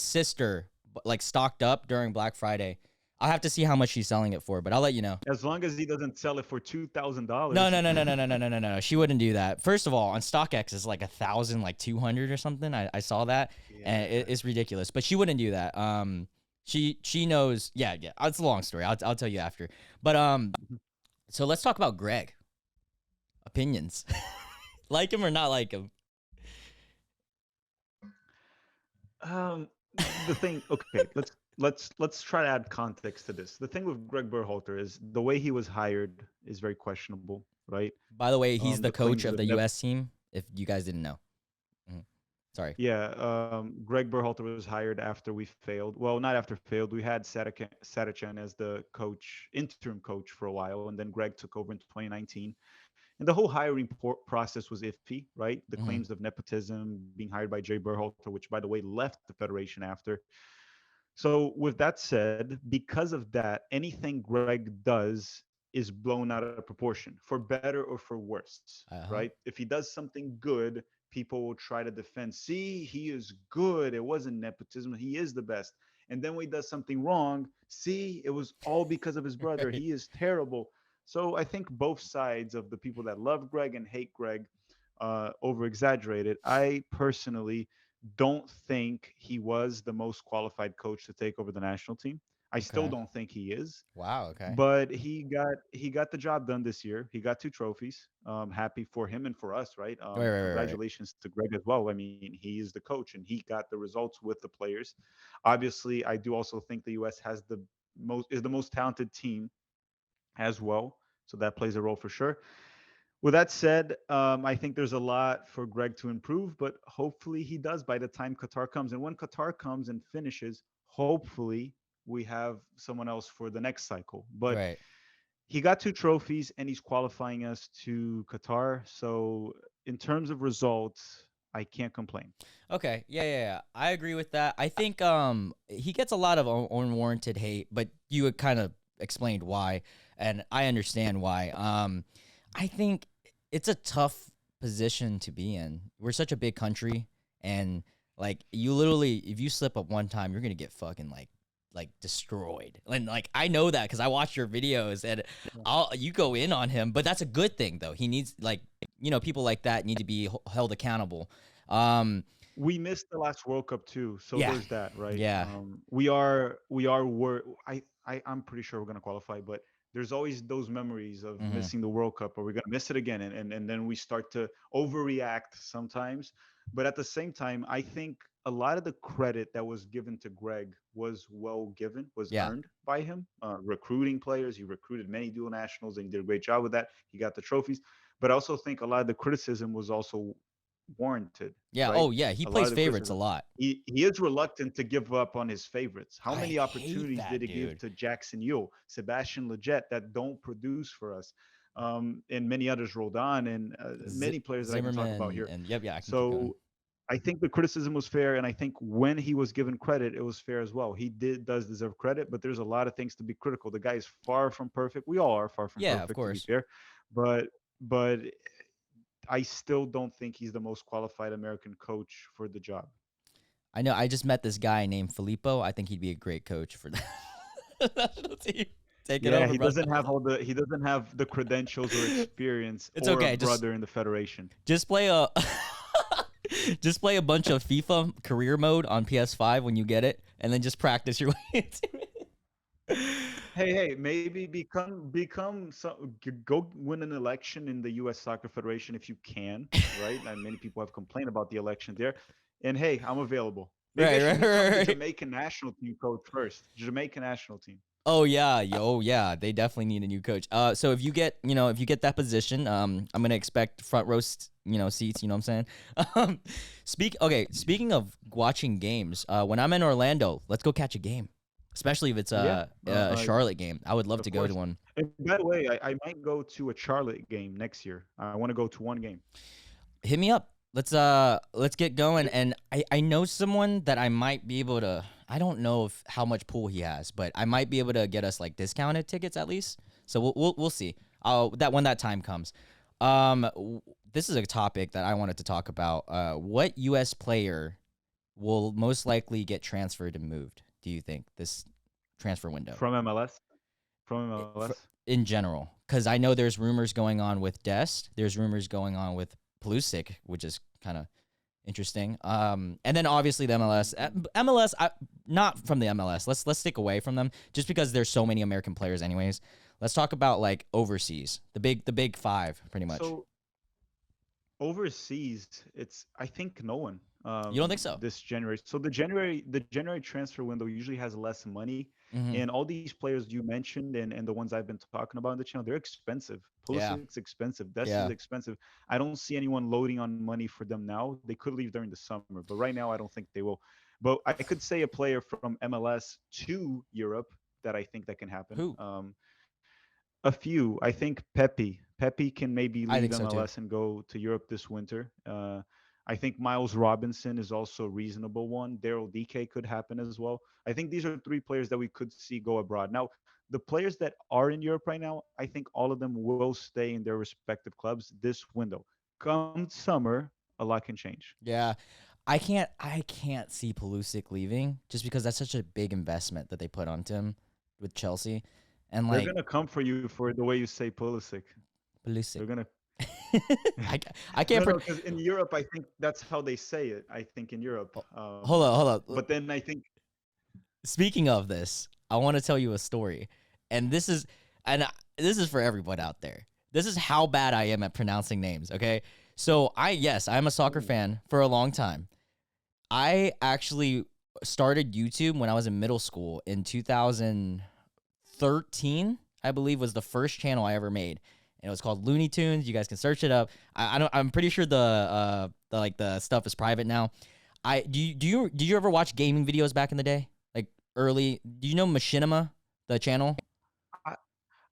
sister like stocked up during Black Friday. I'll have to see how much she's selling it for, but I'll let you know. As long as he doesn't sell it for $2,000. No. She wouldn't do that. First of all, on StockX it's like 1,000, like 200 or something. I saw that, and it's ridiculous. But she wouldn't do that. She knows. Yeah, yeah. It's a long story. I'll tell you after. But so let's talk about Greg. Opinions. Like him or not like him? Um, the thing, okay, let's try to add context to this. The thing with Greg Burholter is the way he was hired is very questionable, right? By the way, he's the The coach claims of of the U.S. team. If you guys didn't know. Mhm. Sorry. yeah, Greg Berhalter was hired after we failed. Well, not after failed. We had Sadichan as the coach, interim coach for a while, and then Greg took over in 2019. And the whole hiring process was iffy, right? The Hmm. claims of nepotism, being hired by Jay Berhalter, which, by the way, left the federation after. So, with that said, because of that, anything Greg does is blown out of proportion, for better or for worse, Uh-huh. right? If he does something good, people will try to defend. See, he is good. It wasn't nepotism. He is the best. And then when he does something wrong, see, it was all because of his brother. Right. He is terrible. So I think both sides of the people that love Greg and hate Greg over exaggerated. I personally don't think he was the most qualified coach to take over the national team. I still Okay. don't think he is, Wow. Okay. but he got the job done this year. He got 2 trophies. Happy for him and for us, right? Right. Congratulations to Greg as well. I mean, he is the coach and he got the results with the players. Obviously, I do also think the U.S. has the most talented team as well, so that plays a role for sure. With that said, I think there's a lot for Greg to improve, but hopefully he does by the time Qatar comes. And when Qatar comes and finishes, hopefully we have someone else for the next cycle. But Right. he got 2 trophies and he's qualifying us to Qatar. So in terms of results, I can't complain. Okay. Yeah. I agree with that. I think he gets a lot of unwarranted hate, but you had kind of explained why, and I understand why. I think it's a tough position to be in. We're such a big country, and like you literally, if you slip up one time, you're gonna get fucking like destroyed. And like I know that because I watch your videos, and you go in on him, but that's a good thing though. He needs like people like that need to be held accountable. Um, We missed the last World Cup too, so yeah, there's that, right? yeah. I'm pretty sure we're gonna qualify, but there's always those memories of Hmm. missing the World Cup, or we're gonna miss it again, and then we start to overreact sometimes. But at the same time, I think a lot of the credit that was given to Greg was well given, was Yeah. earned by him. Recruiting players, he recruited many dual nationals, and he did a great job with that. He got the trophies, but I also think a lot of the criticism was also warranted, Yeah. right? Oh, yeah. He A lot plays of the favorites a criticism. lot. He is reluctant to give up on his favorites. How I many hate opportunities did that, he give dude. to Jackson Yule, Sebastian Leggett that don't produce for us, and many others rolled on, and many players that I can talk about Zimmerman here. and yep, yeah, I can keep going. So I think the criticism was fair, and I think when he was given credit, it was fair as well. He does deserve credit, but there's a lot of things to be critical. The guy is far from perfect. We all are far from Yeah, of perfect, to be course. fair, but I still don't think he's the most qualified American coach for the job. I know. I just met this guy named Filippo. I think he'd be a great coach for the national team. Take it Yeah, over, brother. he doesn't have the credentials or experience It's or a okay. Just brother in the federation. just play a just play a bunch of FIFA career mode on PS5 when you get it, and then just practice your way into it. Hey, maybe go win an election in the U.S. Soccer Federation if you can, right? And many people have complained about the election there. And hey, I'm available. Maybe I Right, should right, become the right. Jamaican national team coach first. Jamaican national team. Oh yeah, yeah, they definitely need a new coach. So if you get, if you get that position, I'm gonna expect front row, seats. You know what I'm saying? Um, speaking of watching games, when I'm in Orlando, let's go catch a game, especially if it's Yeah, a Charlotte game. I would love of to go to course. one. And by the way, I might go to a Charlotte game next year. I want to go to one game. Hit me up. Let's get going. And I know someone that I might be able to. I don't know if how much pool he has, but I might be able to get us like discounted tickets at least. So we'll see. That when that time comes. This is a topic that I wanted to talk about. What U.S. player will most likely get transferred and moved? Do you think this transfer window From MLS? From For, MLS? in general? Because I know there's rumors going on with Dest. There's rumors going on with Pulisic, which is kind of interesting. And then obviously the MLS. MLS, not from the MLS. Let's stick away from them just because there's so many American players anyways. Let's talk about like overseas, the big five, pretty much. So overseas, it's I think no one. You don't think so? This January. So the January transfer window usually has less money, Mm-hmm. and all these players you mentioned and the ones I've been talking about on the channel, they're expensive. Yeah. Pulisic's expensive. Dest Yeah. is expensive. I don't see anyone loading on money for them now. They could leave during the summer, but right now I don't think they will. But I could say a player from MLS to Europe that I think that can happen. Who? A few. I think Pepe. Pepe can maybe I leave think so too. MLS and go to Europe this winter. I think Miles Robinson is also a reasonable one. Daryl DK could happen as well. I think these are three players that we could see go abroad. Now, the players that are in Europe right now, I think all of them will stay in their respective clubs this window. Come summer, a lot can change. Yeah. I can't see Pulisic leaving just because that's such a big investment that they put onto him with Chelsea. And They're like gonna come for you for the way you say Pulisic. They're Pulisic. gonna I can't no, because in Europe, I think that's how they say it. I think in Europe. hold on. But then I think Speaking of this, I want to tell you a story. And this is for everyone out there. This is how bad I am at pronouncing names, okay? So I'm a soccer fan for a long time. I actually started YouTube when I was in middle school in 2013, I believe was the first channel I ever made. And it was called Looney Tunes. You guys can search it up. I'm pretty sure the stuff is private now. Did you ever watch gaming videos back in the day? Like early, do you know Machinima, the channel?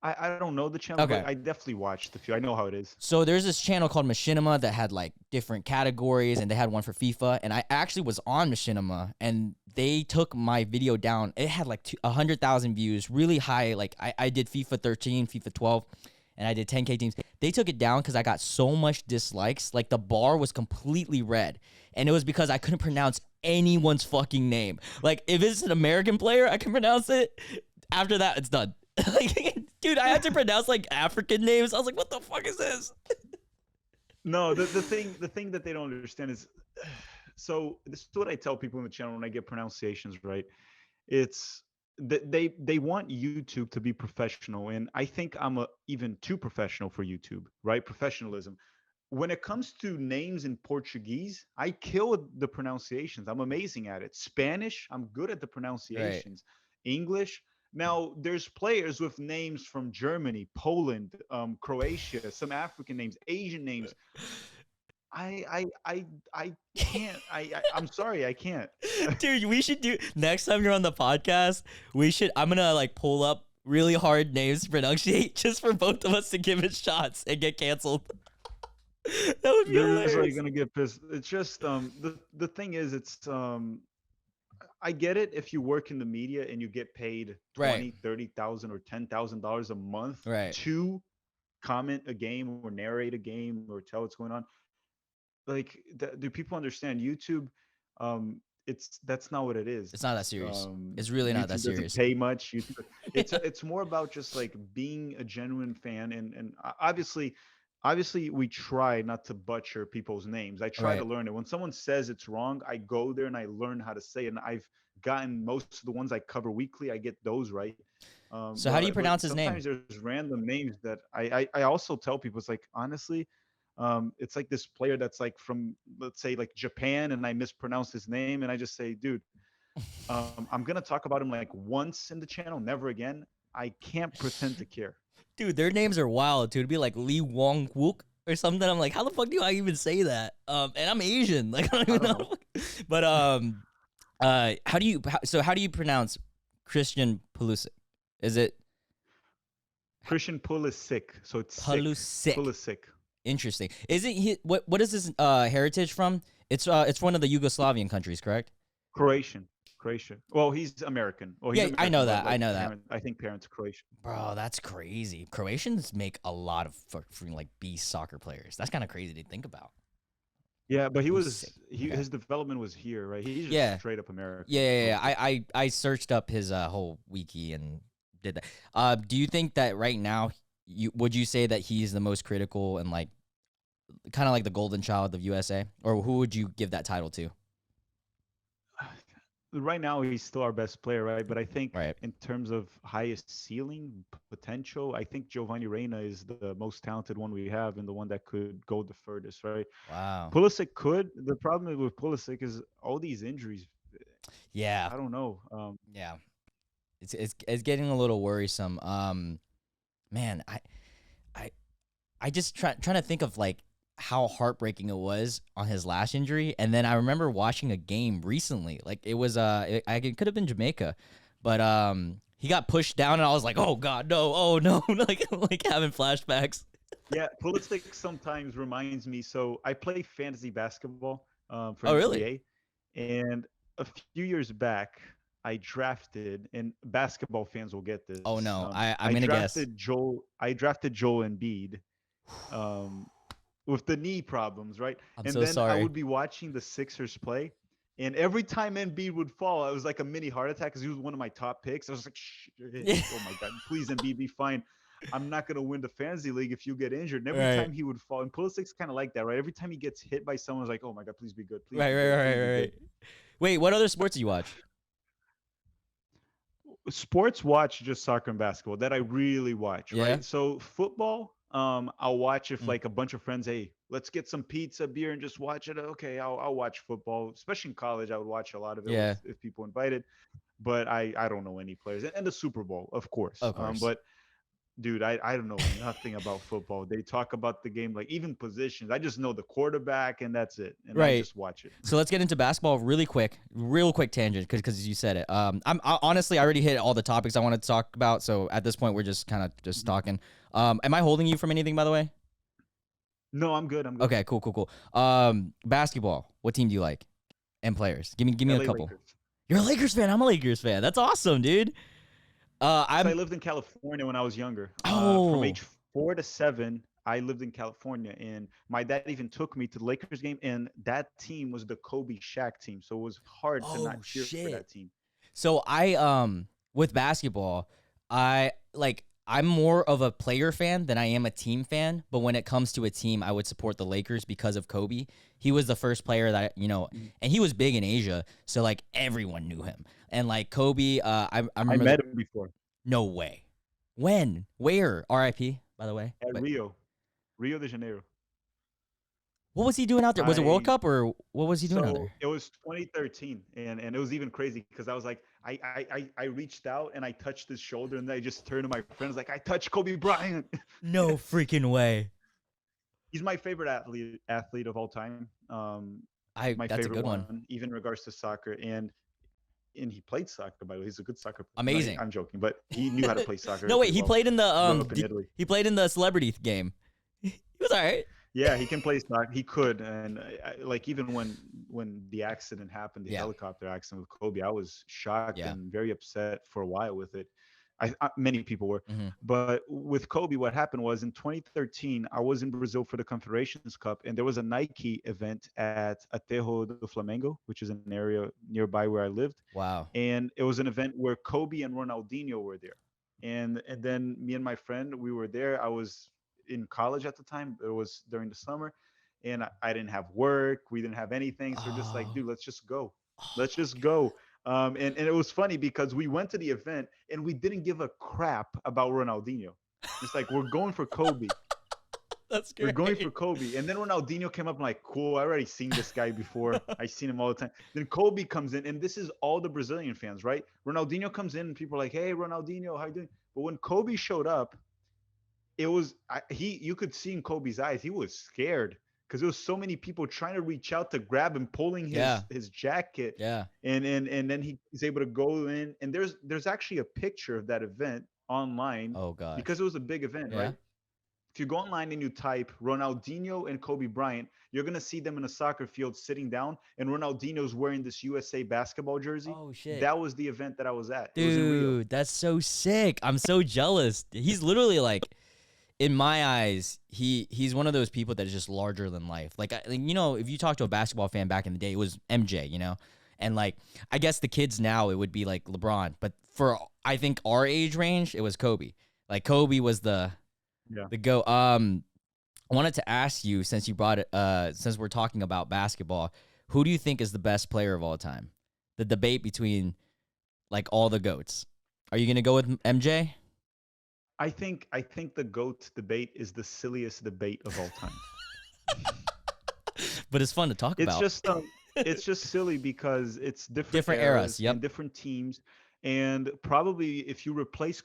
I don't know the channel, Okay. but I definitely watched a few. I know how it is. So there's this channel called Machinima that had like different categories, and they had one for FIFA. And I actually was on Machinima, and they took my video down. It had like 100,000 views, really high. Like I did FIFA 13, FIFA 12, and I did 10K teams. They took it down because I got so much dislikes. Like the bar was completely red, and it was because I couldn't pronounce anyone's fucking name. Like if it's an American player, I can pronounce it. After that, it's done. Like, dude, I had to pronounce like African names. I was like, what the fuck is this? No, the thing that they don't understand is, so this is what I tell people in the channel when I get pronunciations right. It's that they want YouTube to be professional, and I think I'm even too professional for YouTube, right? Professionalism. When it comes to names in Portuguese, I kill the pronunciations. I'm amazing at it. Spanish, I'm good at the pronunciations. English. Now, there's players with names from Germany, Poland, Croatia, some African names, Asian names. I can't. I'm sorry, I can't. Dude, we should do next time you're on the podcast. I'm gonna like pull up really hard names to pronunciate just for both of us to give it shots and get canceled. That would be hilarious. They're gonna get pissed. It's just the thing is it's I get it if you work in the media and you get paid 20, 30,000 or $10,000 a month to comment a game or narrate a game or tell what's going on. Like, do people understand YouTube? That's not what it is. It's not that serious. It's really not that serious. Doesn't pay much. It's more about just like being a genuine fan and obviously we try not to butcher people's names. I try to learn it. When someone says it's wrong, I go there and I learn how to say it. And I've gotten most of the ones I cover weekly, I get those right. So how do you pronounce his name? Sometimes there's random names that I also tell people, it's like, honestly, it's like this player that's like from, let's say, like Japan, and I mispronounce his name, and I just say, dude, I'm gonna talk about him like once in the channel, never again. I can't pretend to care. Dude, their names are wild, dude. It'd be like Lee Wong Wook or something. I'm like, how the fuck do I even say that? And I'm Asian. Like, I don't even know. But how do you pronounce Christian Pulisic? Is it Christian Pulisic? So it's Pulisic. Pulisic. Interesting. Is it what is his heritage from? It's one of the Yugoslavian countries, correct? Croatian. Well, he's American. Well, he's American, I know that. like, I know that. I think parents Croatian. Bro, that's crazy. Croatians make a lot of freaking like beast soccer players. That's kind of crazy to think about. Yeah, but his development was here, right? He's just straight up American. Yeah. I searched up his whole wiki and did that. Do you think that right now would you say that he's the most critical and like kind of like the golden child of USA, or who would you give that title to? right now he's still our best player, right? But I think Right. in terms of highest ceiling potential, I think Giovanni Reina is the most talented one we have and the one that could go the furthest, right? Wow. Pulisic could. The problem with Pulisic is all these injuries. Yeah. I don't know. Yeah. It's getting a little worrisome. Man, I I just trying to think of like how heartbreaking it was on his last injury, and then I remember watching a game recently. Like it was it could have been Jamaica, but he got pushed down, and I was like, oh god, no, oh no, like having flashbacks. Yeah, Pulisic sometimes reminds me. So I play fantasy basketball for Oh really? NBA, and a few years back, I drafted, and basketball fans will get Oh this. no, I'm I gonna guess. drafted Joel. I drafted Joel Embiid, um, with the knee problems, right? I'm And so then I sorry. would be watching the Sixers play, and every time Embiid would fall, it was like a mini heart attack because he was one of my top picks. I was like, Shh, Yeah. oh my god, please Embiid, be fine. I'm not gonna win the fantasy league if you get injured. And every Right. time he would fall, and Pulisic's kind of like that, right? Every time he gets hit by someone, it's like, oh my god, please be good, please Right, be right, good, right, please be right, good. right. Wait, what other sports do you watch? Sports watch just soccer and basketball that I really watch, Yeah. right? So football, I'll watch if Mm. like a bunch of friends, hey, let's get some pizza, beer, and just watch it. Okay, I'll watch football. Especially in college, I would watch a lot of it with Yeah. if people invited. But I don't know any players, and the Super Bowl, of course. Of course. But dude, I don't know nothing about football. They talk about the game like even positions. I just know the quarterback, and that's it. And I Right. just watch it. So let's get into basketball really quick, real quick tangent, because you said it. Honestly, I already hit all the topics I wanted to talk about. So at this point, we're just kind of just Mhm. talking. Am I holding you from anything, by the way? No, I'm good. I'm good. Okay, cool, cool, cool. Basketball. What team do you like? And players. Give me a LA couple. Lakers. You're a Lakers fan. I'm a Lakers fan. That's awesome, dude. So I I'm. lived in California when I was younger. From Oh. age 4 to 7, I lived in California, and my dad even took me to the Lakers game. And that team was the Kobe Shaq team, so it was hard to Oh not cheer for shit. that team. So with basketball, I'm more of a player fan than I am a team fan, but when it comes to a team, I would support the Lakers because of Kobe. He was the first player that, Mhm. and he was big in Asia, so like everyone knew him. And like Kobe, I I remember met him before no way. When? Where? RIP, by the way. at But Rio de Janeiro. what was he doing out there? Was it World I Cup or what was he doing out So there? it was 2013, and it was even crazy because I was like, I reached out and I touched his shoulder, and then I just turned to my friends like, I touched Kobe Bryant. No freaking way. He's my favorite athlete of all time. My That's a favorite good one. one, even in regards to soccer, and he played soccer. By the way, he's a good soccer player. No, Amazing. I'm joking, but he knew how to play soccer No, wait, pretty he well. played in the Grew up in Italy. he played in the celebrity game. He was all right. Yeah, he can play soccer. He could, and like even when the accident happened, the Yeah. helicopter accident with Kobe, I was shocked Yeah. and very upset for a while with it. Many people were, Hmm. but with Kobe, what happened was in 2013, I was in Brazil for the Confederations Cup, and there was a Nike event at Aterro do Flamengo, which is an area nearby where I lived, Wow. and it was an event where Kobe and Ronaldinho were there, and then me and my friend, we were there. I was in college at the time. It was during the summer, and I didn't have work. We didn't have anything, so we're just like, Oh. dude, let's just go. Oh Let's my just god. go. And it was funny because we went to the event and we didn't give a crap about Ronaldinho. It's like we're going for Kobe. That's We're going for great. Kobe. And then Ronaldinho came up. I'm like, cool, I already seen this guy before. I seen him all the time. Then Kobe comes in, and this is all the Brazilian fans, right? Ronaldinho comes in, and people are like, hey, Ronaldinho, how you doing? But when Kobe showed up, it was you could see in Kobe's eyes, he was scared because there was so many people trying to reach out to grab him, pulling Yeah. his jacket, Yeah. and then he's able to go in. And there's actually a picture of that event online Oh because gosh. it was a big event, Yeah. right? If you go online and you type Ronaldinho and Kobe Bryant, you're gonna see them in a soccer field sitting down, and Ronaldinho's wearing this USA basketball jersey. Oh shit. That was the event that I was at. It was in Rio. Dude, that's so sick. I'm so jealous. He's literally like in my eyes, he's one of those people that is just larger than life. Like, if you talk to a basketball fan back in the day, it was MJ. And like I guess the kids now it would be like LeBron, but for I think our age range, it was Kobe. Like Kobe was Yeah. the go. I wanted to ask you since you brought it since we're talking about basketball, who do you think is the best player of all time? the debate between like all the goats. Are you gonna go with MJ? I think the GOAT debate is the silliest debate of all time. But it's fun to talk It's about. just it's just silly because it's different Different eras. eras Yep. and different teams. And probably if you replace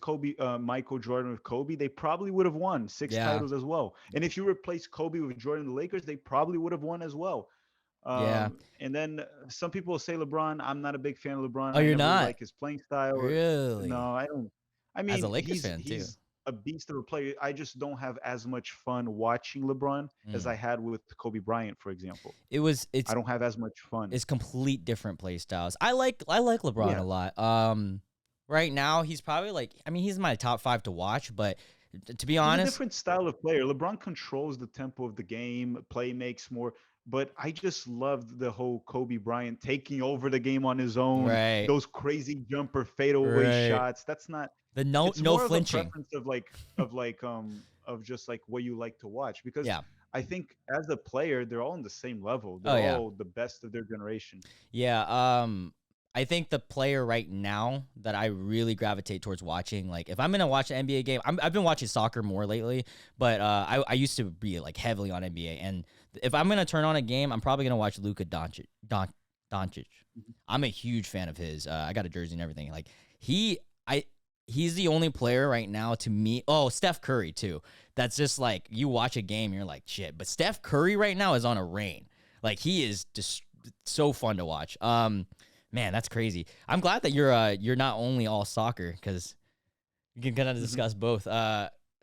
Michael Jordan with Kobe, they probably would have won six Yeah. titles as well. And if you replace Kobe with Jordan, the Lakers, they probably would have won as well. Yeah. And then some people will say LeBron. I'm not a big fan of LeBron. Oh, I you're never not? like his playing style. Really? No, I don't. I As a mean, Lakers fan too. he's a beast of a player. I just don't have as much fun watching LeBron as I Mm. had with Kobe Bryant, for example. It's I don't have as much fun. it's complete different play styles. I like LeBron a Yeah, lot. Right now he's probably like, I mean, he's my top 5 to watch, but to be he's a honest, different style of player. LeBron controls the tempo of the game, play makes more. But I just loved the whole Kobe Bryant taking over the game on his own. right, Those crazy jumper fadeaway right. shots. That's not. The no It's no more of a flinching. preference of just like what you like to watch, because Yeah. I think as a player they're all on the same level. Oh They're yeah. all the best of their generation. Yeah, I think the player right now that I really gravitate towards watching, like if I'm gonna watch an NBA game, I've been watching soccer more lately, but I used to be like heavily on NBA, and if I'm gonna turn on a game, I'm probably gonna watch Luka Doncic. Doncic. I'm a huge fan of his. I got a jersey and everything. Like I he's the only player right now to me. Oh, Steph Curry too. That's just like you watch a game, you're like shit. But Steph Curry right now is on a reign. Like he is just so fun to watch. Man, that's crazy. I'm glad that you're not only all soccer because you can kind of Mhm. discuss both.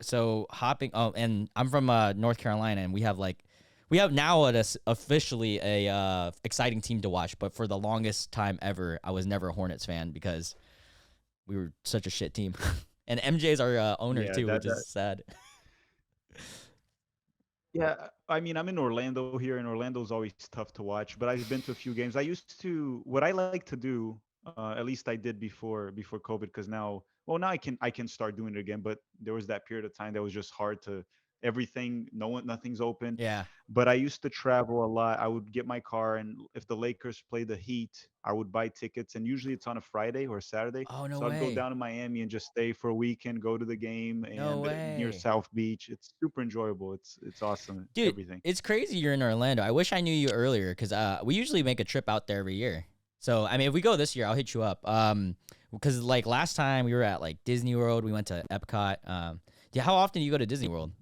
So hopping. Oh, and I'm from North Carolina, and we have now officially a exciting team to watch. But for the longest time ever, I was never a Hornets fan because we were such a shit team. And MJ's our owner Yeah, too, which that is sad. yeah, I mean, I'm in Orlando here, and Orlando's always tough to watch. But I've been to a few games. I used to. What I like to do, at least I did before COVID, because now, well, now I can start doing it again. But there was that period of time that was just hard to everything. No one, nothing's open. Yeah. But I used to travel a lot. I would get my car, and if the Lakers play the Heat, I would buy tickets. And usually it's on a Friday or a Saturday. Oh no So I'd go way. down to Miami and just stay for a weekend, go to the game, No and near way. South Beach. It's super enjoyable. It's awesome. Dude, Everything. it's crazy you're in Orlando. I wish I knew you earlier because we usually make a trip out there every year. So I mean, if we go this year, I'll hit you up. Because like last time we were at like Disney World, we went to Epcot. Yeah, how often do you go to Disney World?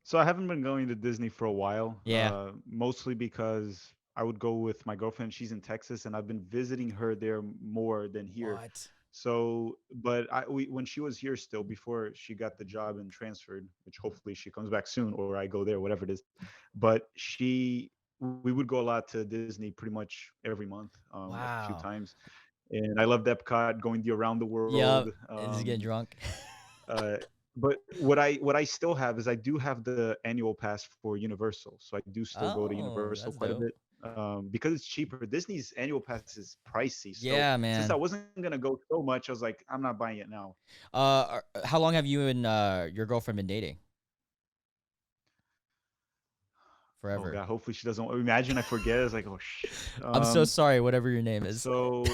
So I haven't been going to Disney for a while, Yeah. mostly because I would go with my girlfriend. She's in Texas, and I've been visiting her there more than here. What? So, but when she was here still, before she got the job and transferred, which hopefully she comes back soon or I go there, whatever it is. But we would go a lot to Disney pretty much every month, a few Wow. times. And I loved Epcot, going the around the Yep. world. And just get drunk. Uh, but what I still have is I do have the annual pass for Universal, so I do still go to Oh, Universal that's quite a dope. bit, because it's cheaper. Disney's annual pass is pricey, so Yeah, since I man. wasn't gonna go so much, I was like, I'm not buying it now. How long have you and your girlfriend been dating? Oh Forever. God, hopefully she doesn't. Imagine I forget. It's like, oh shit. I'm so sorry, whatever your name is. So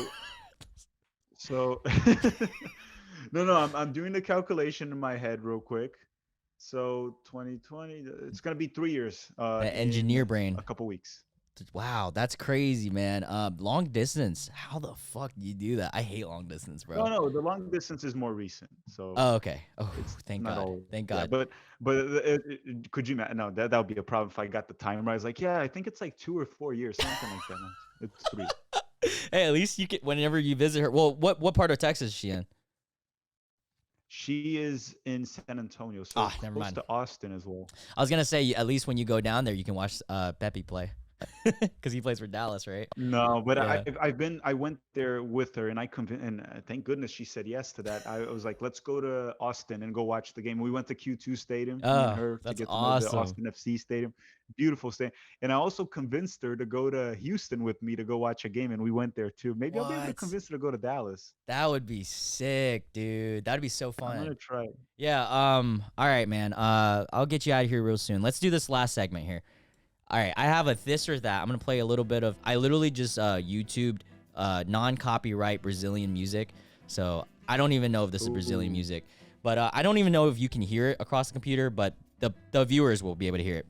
so no, I'm doing the calculation in my head real quick. So 2020, it's gonna be 3 years, The in engineer brain. a couple weeks. Wow, that's crazy, man. Long distance. How the fuck do you do that? I hate long distance, No, bro. no, the long distance is more recent, so Oh, okay. Oh, it's thank not God. all. Thank Yeah, God. but could you no, that would be a problem if I got the time right. I was like, yeah, I think it's like 2 or 4 years, something like that. No, it's 3. Hey, at least you can whenever you visit her. Well, what part of Texas is she in? She is in San Antonio, so Ah, never close mind. to Austin as well. I was gonna say at least when you go down there, you can watch Pepe play because he plays for Dallas, right? No, but Yeah. I went there with her, and thank goodness she said yes to that. I was like, let's go to Austin and go watch the game. We went to Q2 Stadium, me and Oh, her, to that's get to know the awesome. Austin FC Stadium. Beautiful stadium. And I also convinced her to go to Houston with me to go watch a game, and we went there too. Maybe I'll be able to What? convince her to go to Dallas. That would be sick, dude. That'd be so I'm fun. gonna try. Yeah. All right, man. I'll get you out of here real soon. Let's do this last segment here. All right, I have a this or that. I'm gonna play a little bit of. I literally just YouTubed non-copyright Brazilian music, so I don't even know if this is Brazilian music, but I don't even know if you can hear it across the computer, but the viewers will be able to hear it.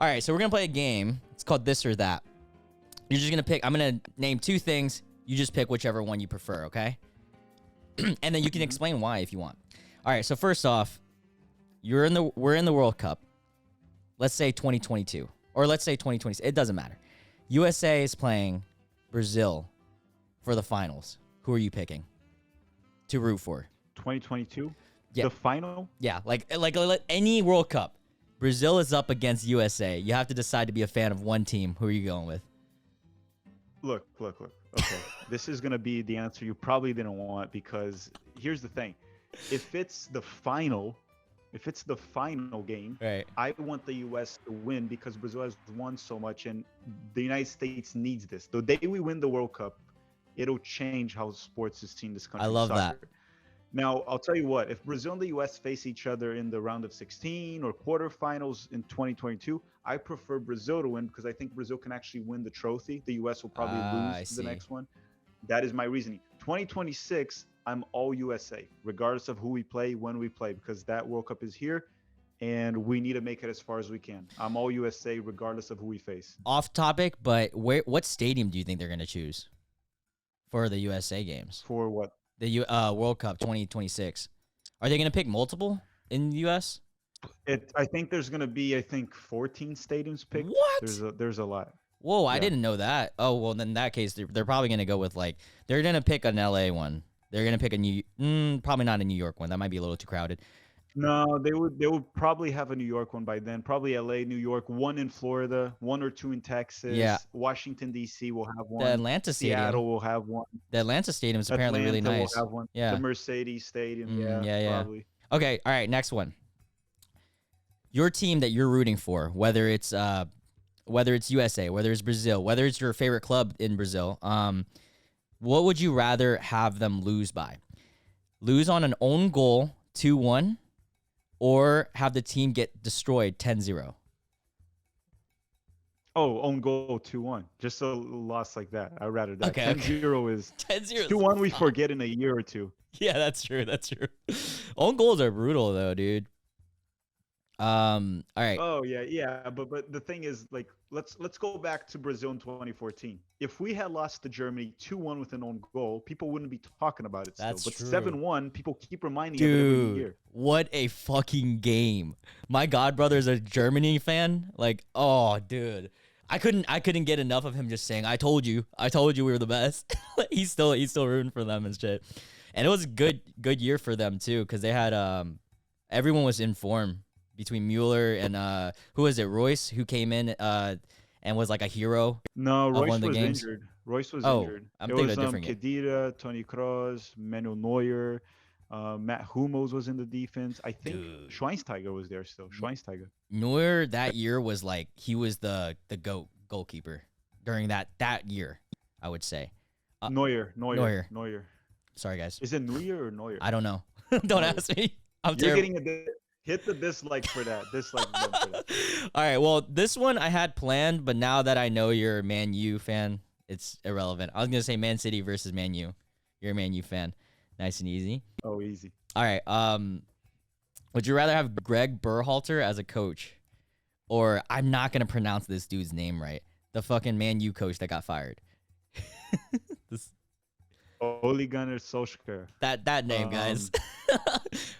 All right, so we're gonna play a game. It's called this or that. You're just gonna pick. I'm gonna name two things. You just pick whichever one you prefer, okay? And then you can explain why if you want. All right, so first off, we're in the World Cup. Let's say 2022. Or let's say 2020. It doesn't matter. USA is playing Brazil for the finals. Who are you picking to root for? 2022? Yeah. The final? Yeah, like any World Cup. Brazil is up against USA. You have to decide to be a fan of one team. Who are you going with? Look. Okay. This is going to be the answer you probably didn't want, because here's the thing. If it's the final game, Right. I want the U.S. to win because Brazil has won so much, and the United States needs this. The day we win the World Cup, it'll change how sports is seen in this country. I love that. Now, I'll tell you what, if Brazil and the U.S. face each other in the round of 16 or quarterfinals in 2022, I prefer Brazil to win because I think Brazil can actually win the trophy. The U.S. will probably lose the next one. That is my reasoning. 2026, I'm all USA, regardless of who we play, when we play, because that World Cup is here, and we need to make it as far as we can. I'm all USA, regardless of who we face. Off topic, but what stadium do you think they're going to choose for the USA games? For what? The World Cup 2026. Are they going to pick multiple in the U.S.? I think there's going to be 14 stadiums picked. What? There's a lot. Whoa, I didn't know that. Oh, well, then in that case, they're probably going to go with, like, they're going to pick an L.A. one. They're going to pick a probably not a New York one. That might be a little too crowded. No, they would probably have a New York one by then. Probably LA, New York, one in Florida, one or two in Texas. Yeah. Washington D.C. will have one. The Atlanta Stadium. Seattle will have one. The Atlanta Stadium is apparently really nice. Will have one. Yeah. The Mercedes Stadium. Yeah. Probably. Okay. All right. Next one. Your team that you're rooting for, whether it's USA, whether it's Brazil, whether it's your favorite club in Brazil, what would you rather have them lose by? Lose on an own goal 2-1, or have the team get destroyed 10-0? Oh, own goal 2-1. Just a loss like that. I'd rather that. Okay, 10-0 is 10-0. 2-1 we forget in a year or two. Yeah, that's true. Own goals are brutal though, dude. All right. Oh yeah. But the thing is, like, let's go back to Brazil in 2014. If we had lost to Germany 2-1 with an own goal, people wouldn't be talking about it still. That's But true. 7-1, people keep reminding of it every year. What a fucking game. My god brother's a Germany fan. Like, oh dude. I couldn't get enough of him just saying, I told you we were the best. he's still rooting for them and shit. And it was a good year for them too, because they had everyone was in form. Between Mueller and who was it? Royce, who came in and was like a hero. No, of one Royce of the was games. injured. Royce was Oh, injured. I'm It thinking was of a different game. Khedira, Toni Kroos, Manuel Neuer, Matt Hummels was in the defense. I think Dude. Schweinsteiger was there still. Schweinsteiger. Neuer that year was like he was the goalkeeper during that year, I would say. Neuer. Sorry guys. Is it Neuer or Neuer? I don't know. Don't Neuer. ask me. I'm You're terrible. getting hit the dislike for that. Dislike button for that. All right, well, this one I had planned, but now that I know you're a Man U fan, it's irrelevant. I was going to say Man City versus Man U. You're a Man U fan. Nice and easy. Oh, easy. All right, would you rather have Greg Burholter as a coach, or I'm not going to pronounce this dude's name right, the fucking Man U coach that got fired? Ole Gunnar Solskjaer. That name, guys.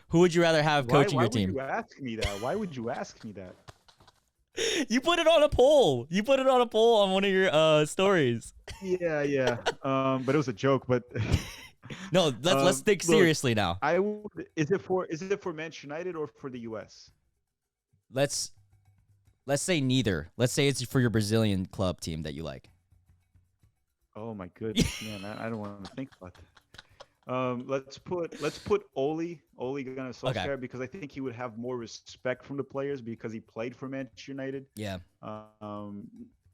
Who would you rather have coaching your team? Why would you ask me that? Why would you ask me that? You put it on a poll. You put it on a poll on one of your stories. Yeah. But it was a joke. But no, let's think seriously now. Is it for Manchester United or for the US? Let's say neither. Let's say it's for your Brazilian club team that you like. Oh my goodness, man! I don't want to think about that. Let's put Ole Gunnar Solskjaer, because I think he would have more respect from the players because he played for Manchester United. Yeah.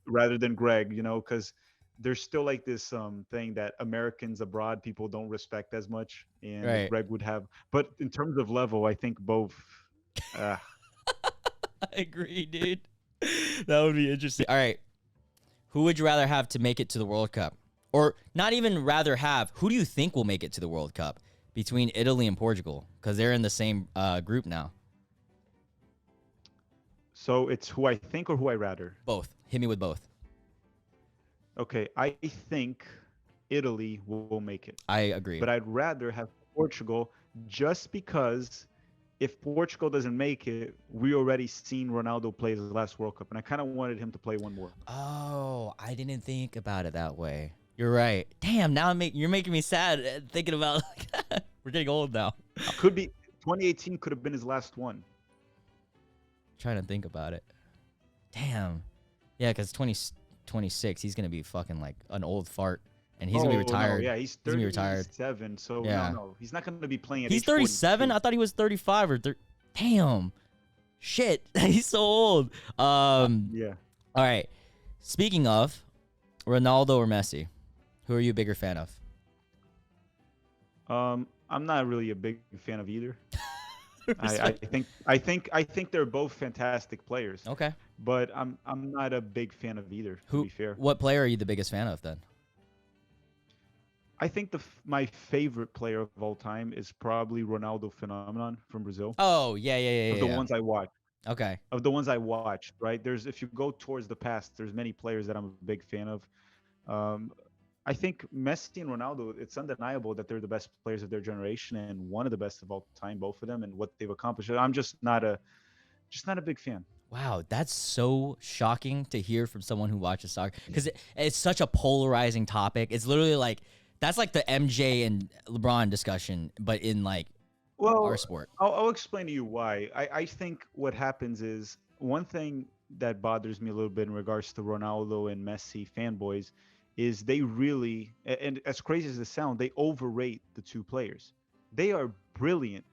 Rather than Greg, because there's still like this thing that Americans abroad people don't respect as much, and Right. Greg would have. But in terms of level, I think both. I agree, dude. That would be interesting. All right. Who would you rather have to make it to the World Cup? Or not even rather have, who do you think will make it to the World Cup between Italy and Portugal? Because they're in the same group now. So it's who I think or who I rather? Both. Hit me with both. Okay, I think Italy will make it. I agree. But I'd rather have Portugal just because if Portugal doesn't make it, we already seen Ronaldo play his last World Cup, and I kind of wanted him to play one more. Oh, I didn't think about it that way. You're right. Damn, now you're making me sad thinking about we're getting old now. Could be 2018 could have been his last one. Trying to think about it. Damn. Yeah, because 2026, he's going to be fucking like an old fart. And he's going to be retired. No, yeah, he's 37, so yeah. no, he's not going to be playing at He's age 37? 42. I thought he was 35 or 30. Damn. Shit. He's so old. Yeah. All right. Speaking of, Ronaldo or Messi, who are you a bigger fan of? I'm not really a big fan of either. I think they're both fantastic players. Okay. But I'm not a big fan of either, to be fair. What player are you the biggest fan of then? I think my favorite player of all time is probably Ronaldo Phenomenon from Brazil. Oh, yeah. Of the ones I watched. Okay. Of the ones I watched, right? If you go towards the past, there's many players that I'm a big fan of. I think Messi and Ronaldo, it's undeniable that they're the best players of their generation and one of the best of all time, both of them, and what they've accomplished. I'm just not a big fan. Wow, that's so shocking to hear from someone who watches soccer because it's such a polarizing topic. It's literally like that's like the MJ and LeBron discussion, but in like our sport. I'll explain to you why. I think what happens is one thing that bothers me a little bit in regards to Ronaldo and Messi fanboys is they really, and as crazy as it sounds, they overrate the two players. They are brilliant,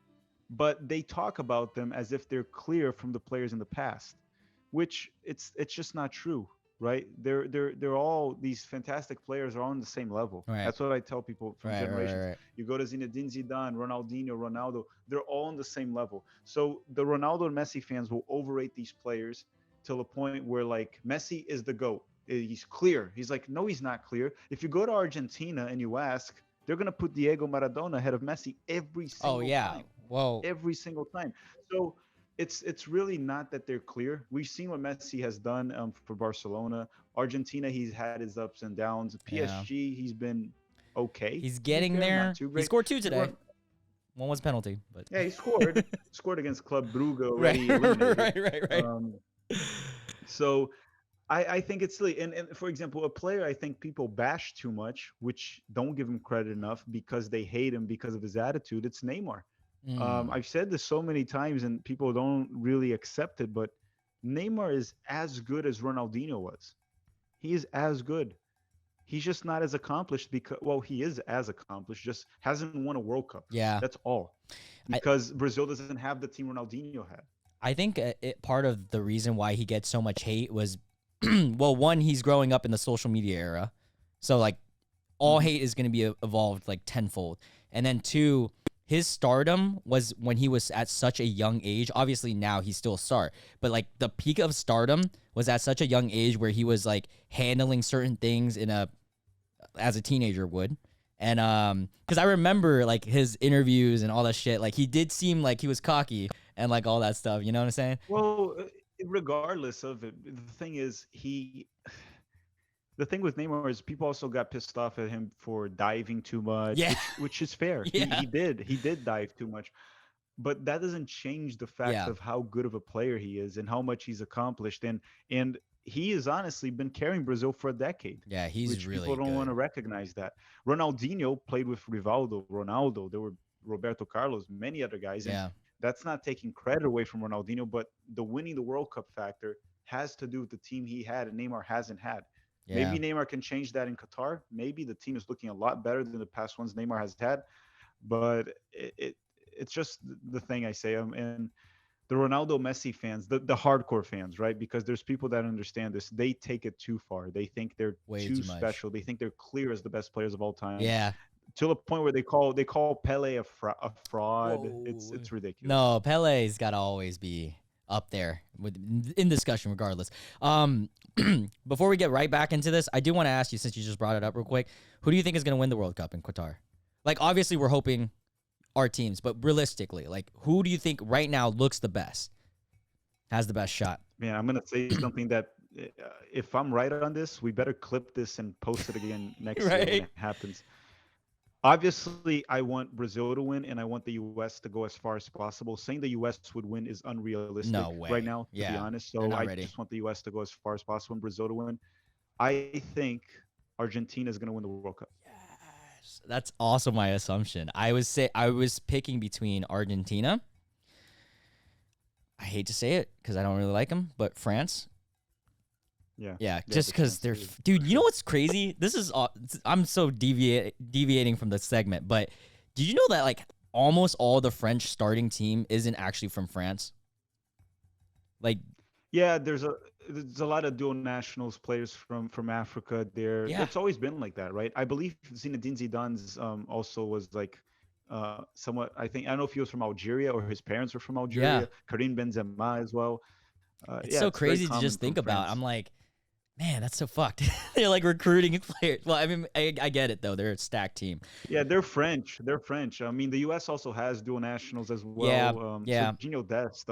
but they talk about them as if they're clear from the players in the past, which it's just not true, right? They're all these fantastic players are all on the same level. Right. That's what I tell people from generations. Right. You go to Zinedine Zidane, Ronaldinho, Ronaldo, they're all on the same level. So the Ronaldo and Messi fans will overrate these players till a point where like Messi is the GOAT. He's clear. He's like, no, he's not clear. If you go to Argentina and you ask, they're going to put Diego Maradona ahead of Messi every single time. Whoa. Every single time. So it's really not that they're clear. We've seen what Messi has done for Barcelona. Argentina, he's had his ups and downs. PSG, he's been okay. He's getting there. He scored 2 today. One was penalty, but yeah, he scored against Club Brugge already. Right. So I think it's silly. And for example, a player I think people bash too much, which don't give him credit enough because they hate him because of his attitude. It's Neymar. I've said this so many times and people don't really accept it, but Neymar is as good as Ronaldinho was. He is as good. He's just not as accomplished he is as accomplished, just hasn't won a World Cup. Yeah. That's all. Because Brazil doesn't have the team Ronaldinho had. I think part of the reason why he gets so much hate was, well, one, he's growing up in the social media era. So, like, all hate is going to be evolved, like, tenfold. And then, two, his stardom was when he was at such a young age. Obviously, now he's still a star. But, like, the peak of stardom was at such a young age where he was, like, handling certain things as a teenager would. And because I remember, like, his interviews and all that shit. Like, he did seem like he was cocky and, like, all that stuff. You know what I'm saying? Well, regardless of it, the thing is, the thing with Neymar is people also got pissed off at him for diving too much, which is fair. Yeah. He did dive too much, but that doesn't change the fact of how good of a player he is and how much he's accomplished. And he has honestly been carrying Brazil for a decade. Yeah, he's which really people don't want to recognize that. Ronaldinho played with Ronaldo. There were Roberto Carlos, many other guys. And that's not taking credit away from Ronaldinho, but the winning the World Cup factor has to do with the team he had and Neymar hasn't had. Yeah. Maybe Neymar can change that in Qatar. Maybe the team is looking a lot better than the past ones Neymar has had. But it's just the thing I say. And the Ronaldo Messi fans, the hardcore fans, right? Because there's people that understand this. They take it too far. They think they're too special. They think they're clear as the best players of all time. Yeah. To the point where they call Pele a fraud. Whoa. It's ridiculous. No, Pele's got to always be up there in discussion regardless. Before we get right back into this, I do want to ask you, since you just brought it up real quick, who do you think is going to win the World Cup in Qatar? Like, obviously we're hoping our teams, but realistically, like, who do you think right now looks the best, has the best shot? Man, I'm going to say something that if I'm right on this, we better clip this and post it again next year when it happens. Obviously, I want Brazil to win, and I want the U.S. to go as far as possible. Saying the U.S. would win is unrealistic right now, to be honest. So I just want the U.S. to go as far as possible and Brazil to win. I think Argentina is going to win the World Cup. Yes, that's also my assumption. I was picking between Argentina. I hate to say it because I don't really like them, but France. Yeah, just because they're, dude. You know what's crazy? This is I'm so deviating from the segment, but did you know that like almost all the French starting team isn't actually from France? Like, yeah, there's a lot of dual nationals players from Africa there. Yeah. It's always been like that, right? I believe Zinedine Zidane's also was like somewhat. I don't know if he was from Algeria or his parents were from Algeria. Yeah. Karim Benzema as well. It's so crazy to just think about. France. I'm like, man, that's so fucked. They're like recruiting players. Well, I mean, I get it though. They're a stacked team. Yeah, they're French. I mean, the U.S. also has dual nationals as well. Yeah. Serginho Dest,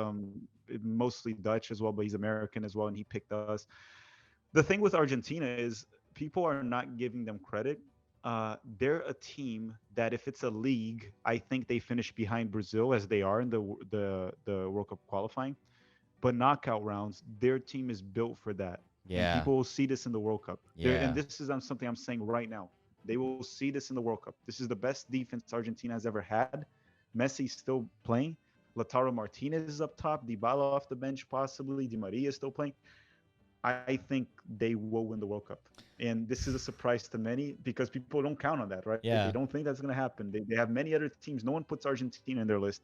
mostly Dutch as well, but he's American as well, and he picked us. The thing with Argentina is people are not giving them credit. They're a team that if it's a league, I think they finish behind Brazil as they are in the World Cup qualifying. But knockout rounds, their team is built for that. Yeah. And people will see this in the World Cup. Yeah. And this is something I'm saying right now. They will see this in the World Cup. This is the best defense Argentina has ever had. Messi's still playing. Lautaro Martinez is up top. Dybala off the bench possibly. Di Maria is still playing. I think they will win the World Cup. And this is a surprise to many because people don't count on that, right? Yeah. They don't think that's going to happen. They have many other teams. No one puts Argentina in their list.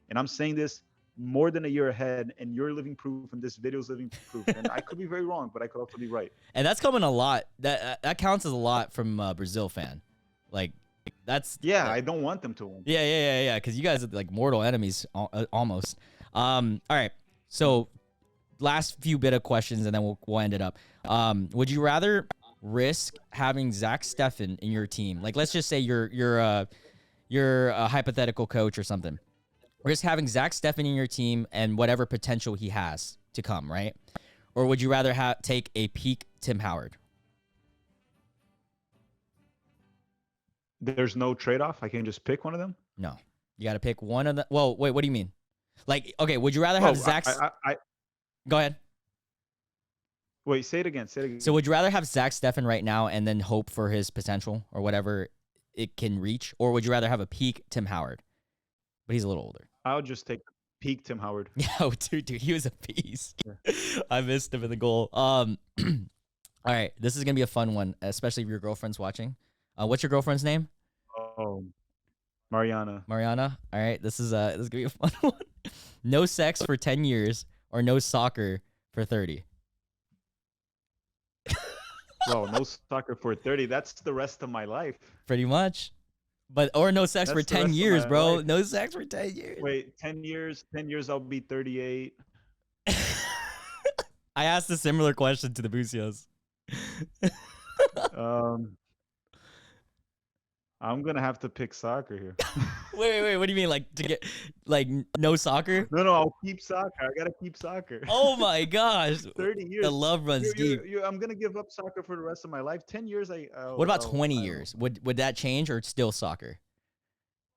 And I'm saying this more than a year ahead, and you're living proof, and this video is living proof. And I could be very wrong, but I could also be right. And that's coming a lot. That counts as a lot from a Brazil fan. Like, that's... Yeah, I don't want them to win. Yeah, because you guys are like mortal enemies, almost. All right, so last few bit of questions, and then we'll end it up. Would you rather risk having Zach Steffen in your team? Like, let's just say you're a hypothetical coach or something. Risk having Zach Steffen in your team and whatever potential he has to come, right? Or would you rather take a peak Tim Howard? There's no trade-off? I can just pick one of them? No. You got to pick one of them. Well, wait, what do you mean? Like, okay, would you rather have Zach... Go ahead. Wait, say it again. So would you rather have Zach Steffen right now and then hope for his potential or whatever it can reach? Or would you rather have a peak Tim Howard? But he's a little older. I'll just take peak Tim Howard. Yeah, dude, he was a beast. Yeah. I missed him in the goal. All right, this is gonna be a fun one, especially if your girlfriend's watching. What's your girlfriend's name? Oh, Mariana. Mariana. All right, this is gonna be a fun one. No sex for 10 years or no soccer for 30. Well, no soccer for 30. That's the rest of my life. Pretty much. Or no sex for 10 years, bro. Life. No sex for 10 years. Wait, 10 years? 10 years, I'll be 38. I asked a similar question to the Busios. I'm going to have to pick soccer here. Wait. What do you mean? Like, to get, like, no soccer? No, I'll keep soccer. I got to keep soccer. Oh, my gosh. 30 years. The love runs deep. I'm going to give up soccer for the rest of my life. 10 years, what about 20 years? Would that change or still soccer?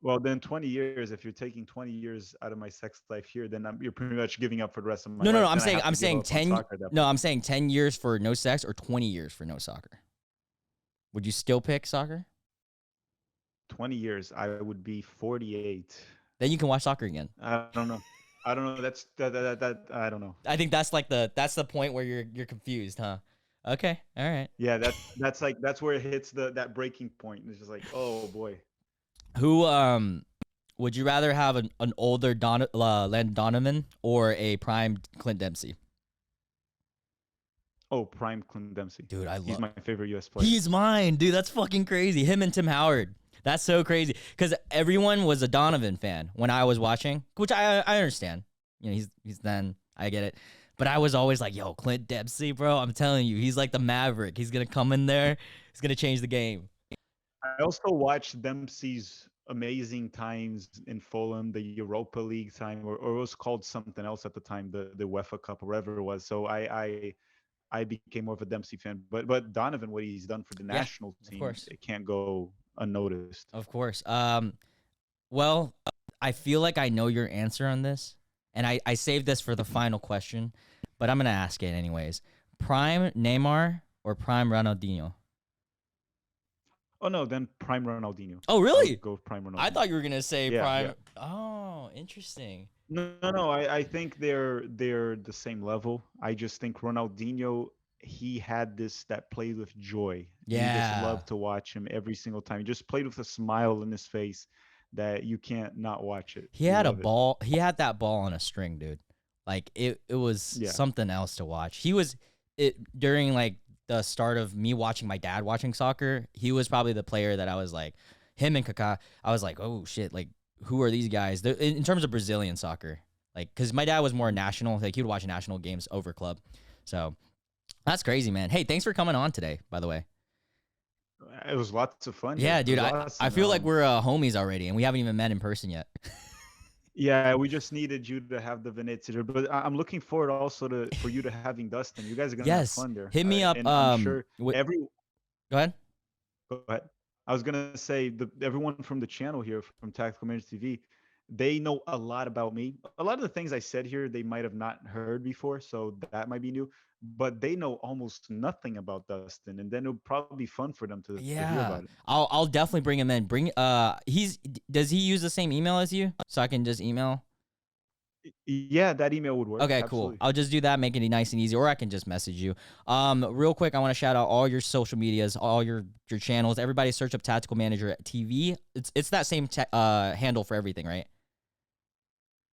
Well, then 20 years, if you're taking 20 years out of my sex life here, then you're pretty much giving up for the rest of my life. No, I'm saying 10. No, I'm saying 10 years for no sex or 20 years for no soccer. Would you still pick soccer? 20 years, I would be 48. Then you can watch soccer again. I don't know. That's that. I don't know. I think that's the point where you're confused, huh? Okay, all right. Yeah, that's where it hits that breaking point. It's just like, oh boy. Who would you rather have an older Len Donovan or a prime Clint Dempsey? Oh, prime Clint Dempsey. Dude, he's my favorite U.S. player. He's mine, dude. That's fucking crazy. Him and Tim Howard. That's so crazy because everyone was a Donovan fan when I was watching, which I understand. You know, he's then I get it. But I was always like, yo, Clint Dempsey, bro. I'm telling you, he's like the Maverick. He's gonna come in there. He's gonna change the game. I also watched Dempsey's amazing times in Fulham, the Europa League time, or it was called something else at the time, the UEFA Cup or whatever it was. So I became more of a Dempsey fan. But Donovan, what he's done for the Yeah, national of team, course. it can't go unnoticed. Of course. Well, I feel like I know your answer on this, and I saved this for the final question, but I'm gonna ask it anyways. Prime Neymar or prime Ronaldinho? Oh no, then prime Ronaldinho. Oh, I really? would go with prime I Ronaldinho. thought you were gonna say Yeah, prime. yeah. Oh, interesting. No. I think they're the same level. I just think Ronaldinho, he had this that played with joy. You just Yeah. love to watch him every single time. He just played with a smile in his face that you can't not watch it. He You had a love it. ball. He had that ball on a string, dude. Like it was Yeah. something else to watch. He was it during like the start of me watching my dad watching soccer. He was probably the player that I was like, him and Kaká. I was like, oh shit, like who are these guys? In terms of Brazilian soccer, like because my dad was more national. Like he would watch national games over club. So that's crazy, man. Hey, thanks for coming on today. By the way. It was lots of fun here. Yeah, It dude. was I awesome. feel like we're homies already, and we haven't even met in person yet. Yeah, we just needed you to have the Venezia, but I'm looking forward also to for you to having Dustin. You guys are gonna have Yes, fun there, hit me up. and I'm sure every. Go ahead. Go ahead. I was gonna say everyone from the channel here from Tactical Manager TV, they know a lot about me. A lot of the things I said here, they might have not heard before, so that might be new. But they know almost nothing about Dustin, and then it'll probably be fun for them to hear Yeah, about it. I'll definitely bring him in. Does he use the same email as you? So I can just email. Yeah, that email would work. Okay, cool. Absolutely. I'll just do that, make it nice and easy, or I can just message you. Real quick, I want to shout out all your social medias, all your channels. Everybody, search up Tactical Manager TV. It's that same handle for everything, right?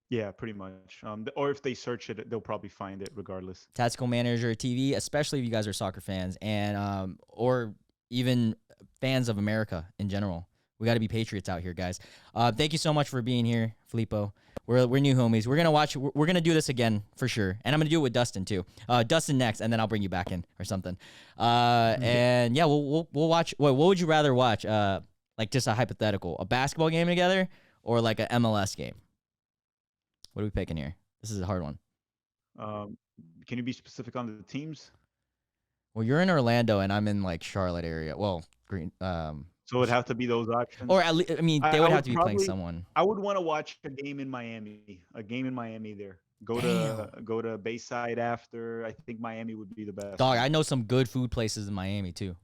Yeah, pretty much. Or if they search it, they'll probably find it regardless. Tactical Manager TV, especially if you guys are soccer fans and or even fans of America in general. We got to be patriots out here, guys. Thank you so much for being here, Filippo. We're new homies. We're gonna watch. We're gonna do this again for sure, and I'm gonna do it with Dustin too. Dustin next, and then I'll bring you back in or something. And yeah, we'll watch. What would you rather watch? Like just a hypothetical, a basketball game together, or like a MLS game? What are we picking here? This is a hard one. Can you be specific on the teams? Well, you're in Orlando, and I'm in like Charlotte area. Well, Green. So it'd have to be those options. Or at least, I mean, they I would would have to be playing probably. someone. I would want to watch a game in Miami. A game in Miami there. Go to Bayside after. I think Miami would be the best. Dog, I know some good food places in Miami too.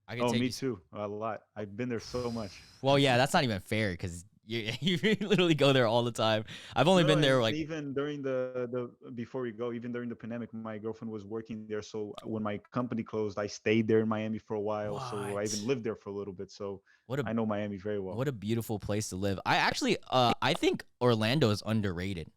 I could Oh, take me you. too. A lot. I've been there so much. Well, yeah, that's not even fair because you literally go there all the time. I've only been there and like even during the before we go, even during the pandemic, my girlfriend was working there. So when my company closed, I stayed there in Miami for a while. So I even What? lived there for a little bit. So What a I know Miami very well. what a beautiful place to live. I actually I think Orlando is underrated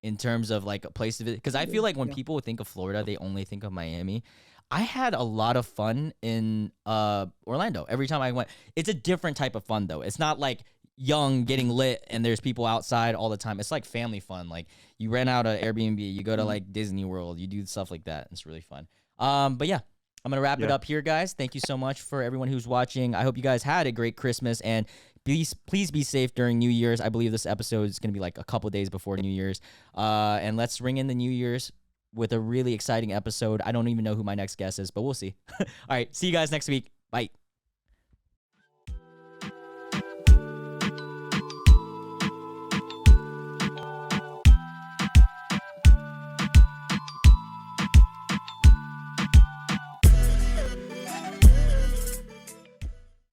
in terms of like a place to visit because I feel like when Yeah. people think of Florida, they only think of Miami. I had a lot of fun in Orlando every time I went. It's a different type of fun though. It's not like young getting lit and there's people outside all the time. It's like family fun. Like you rent out an Airbnb, you go to like Disney World, you do stuff like that. It's really fun. But yeah, I'm gonna wrap it Yeah. up here, guys. Thank you so much for everyone who's watching. I hope you guys had a great Christmas and please be safe during New Year's. I believe this episode is gonna be like a couple days before New Year's. And let's ring in the New Year's with a really exciting episode. I don't even know who my next guest is, but we'll see. All right, see you guys next week. Bye.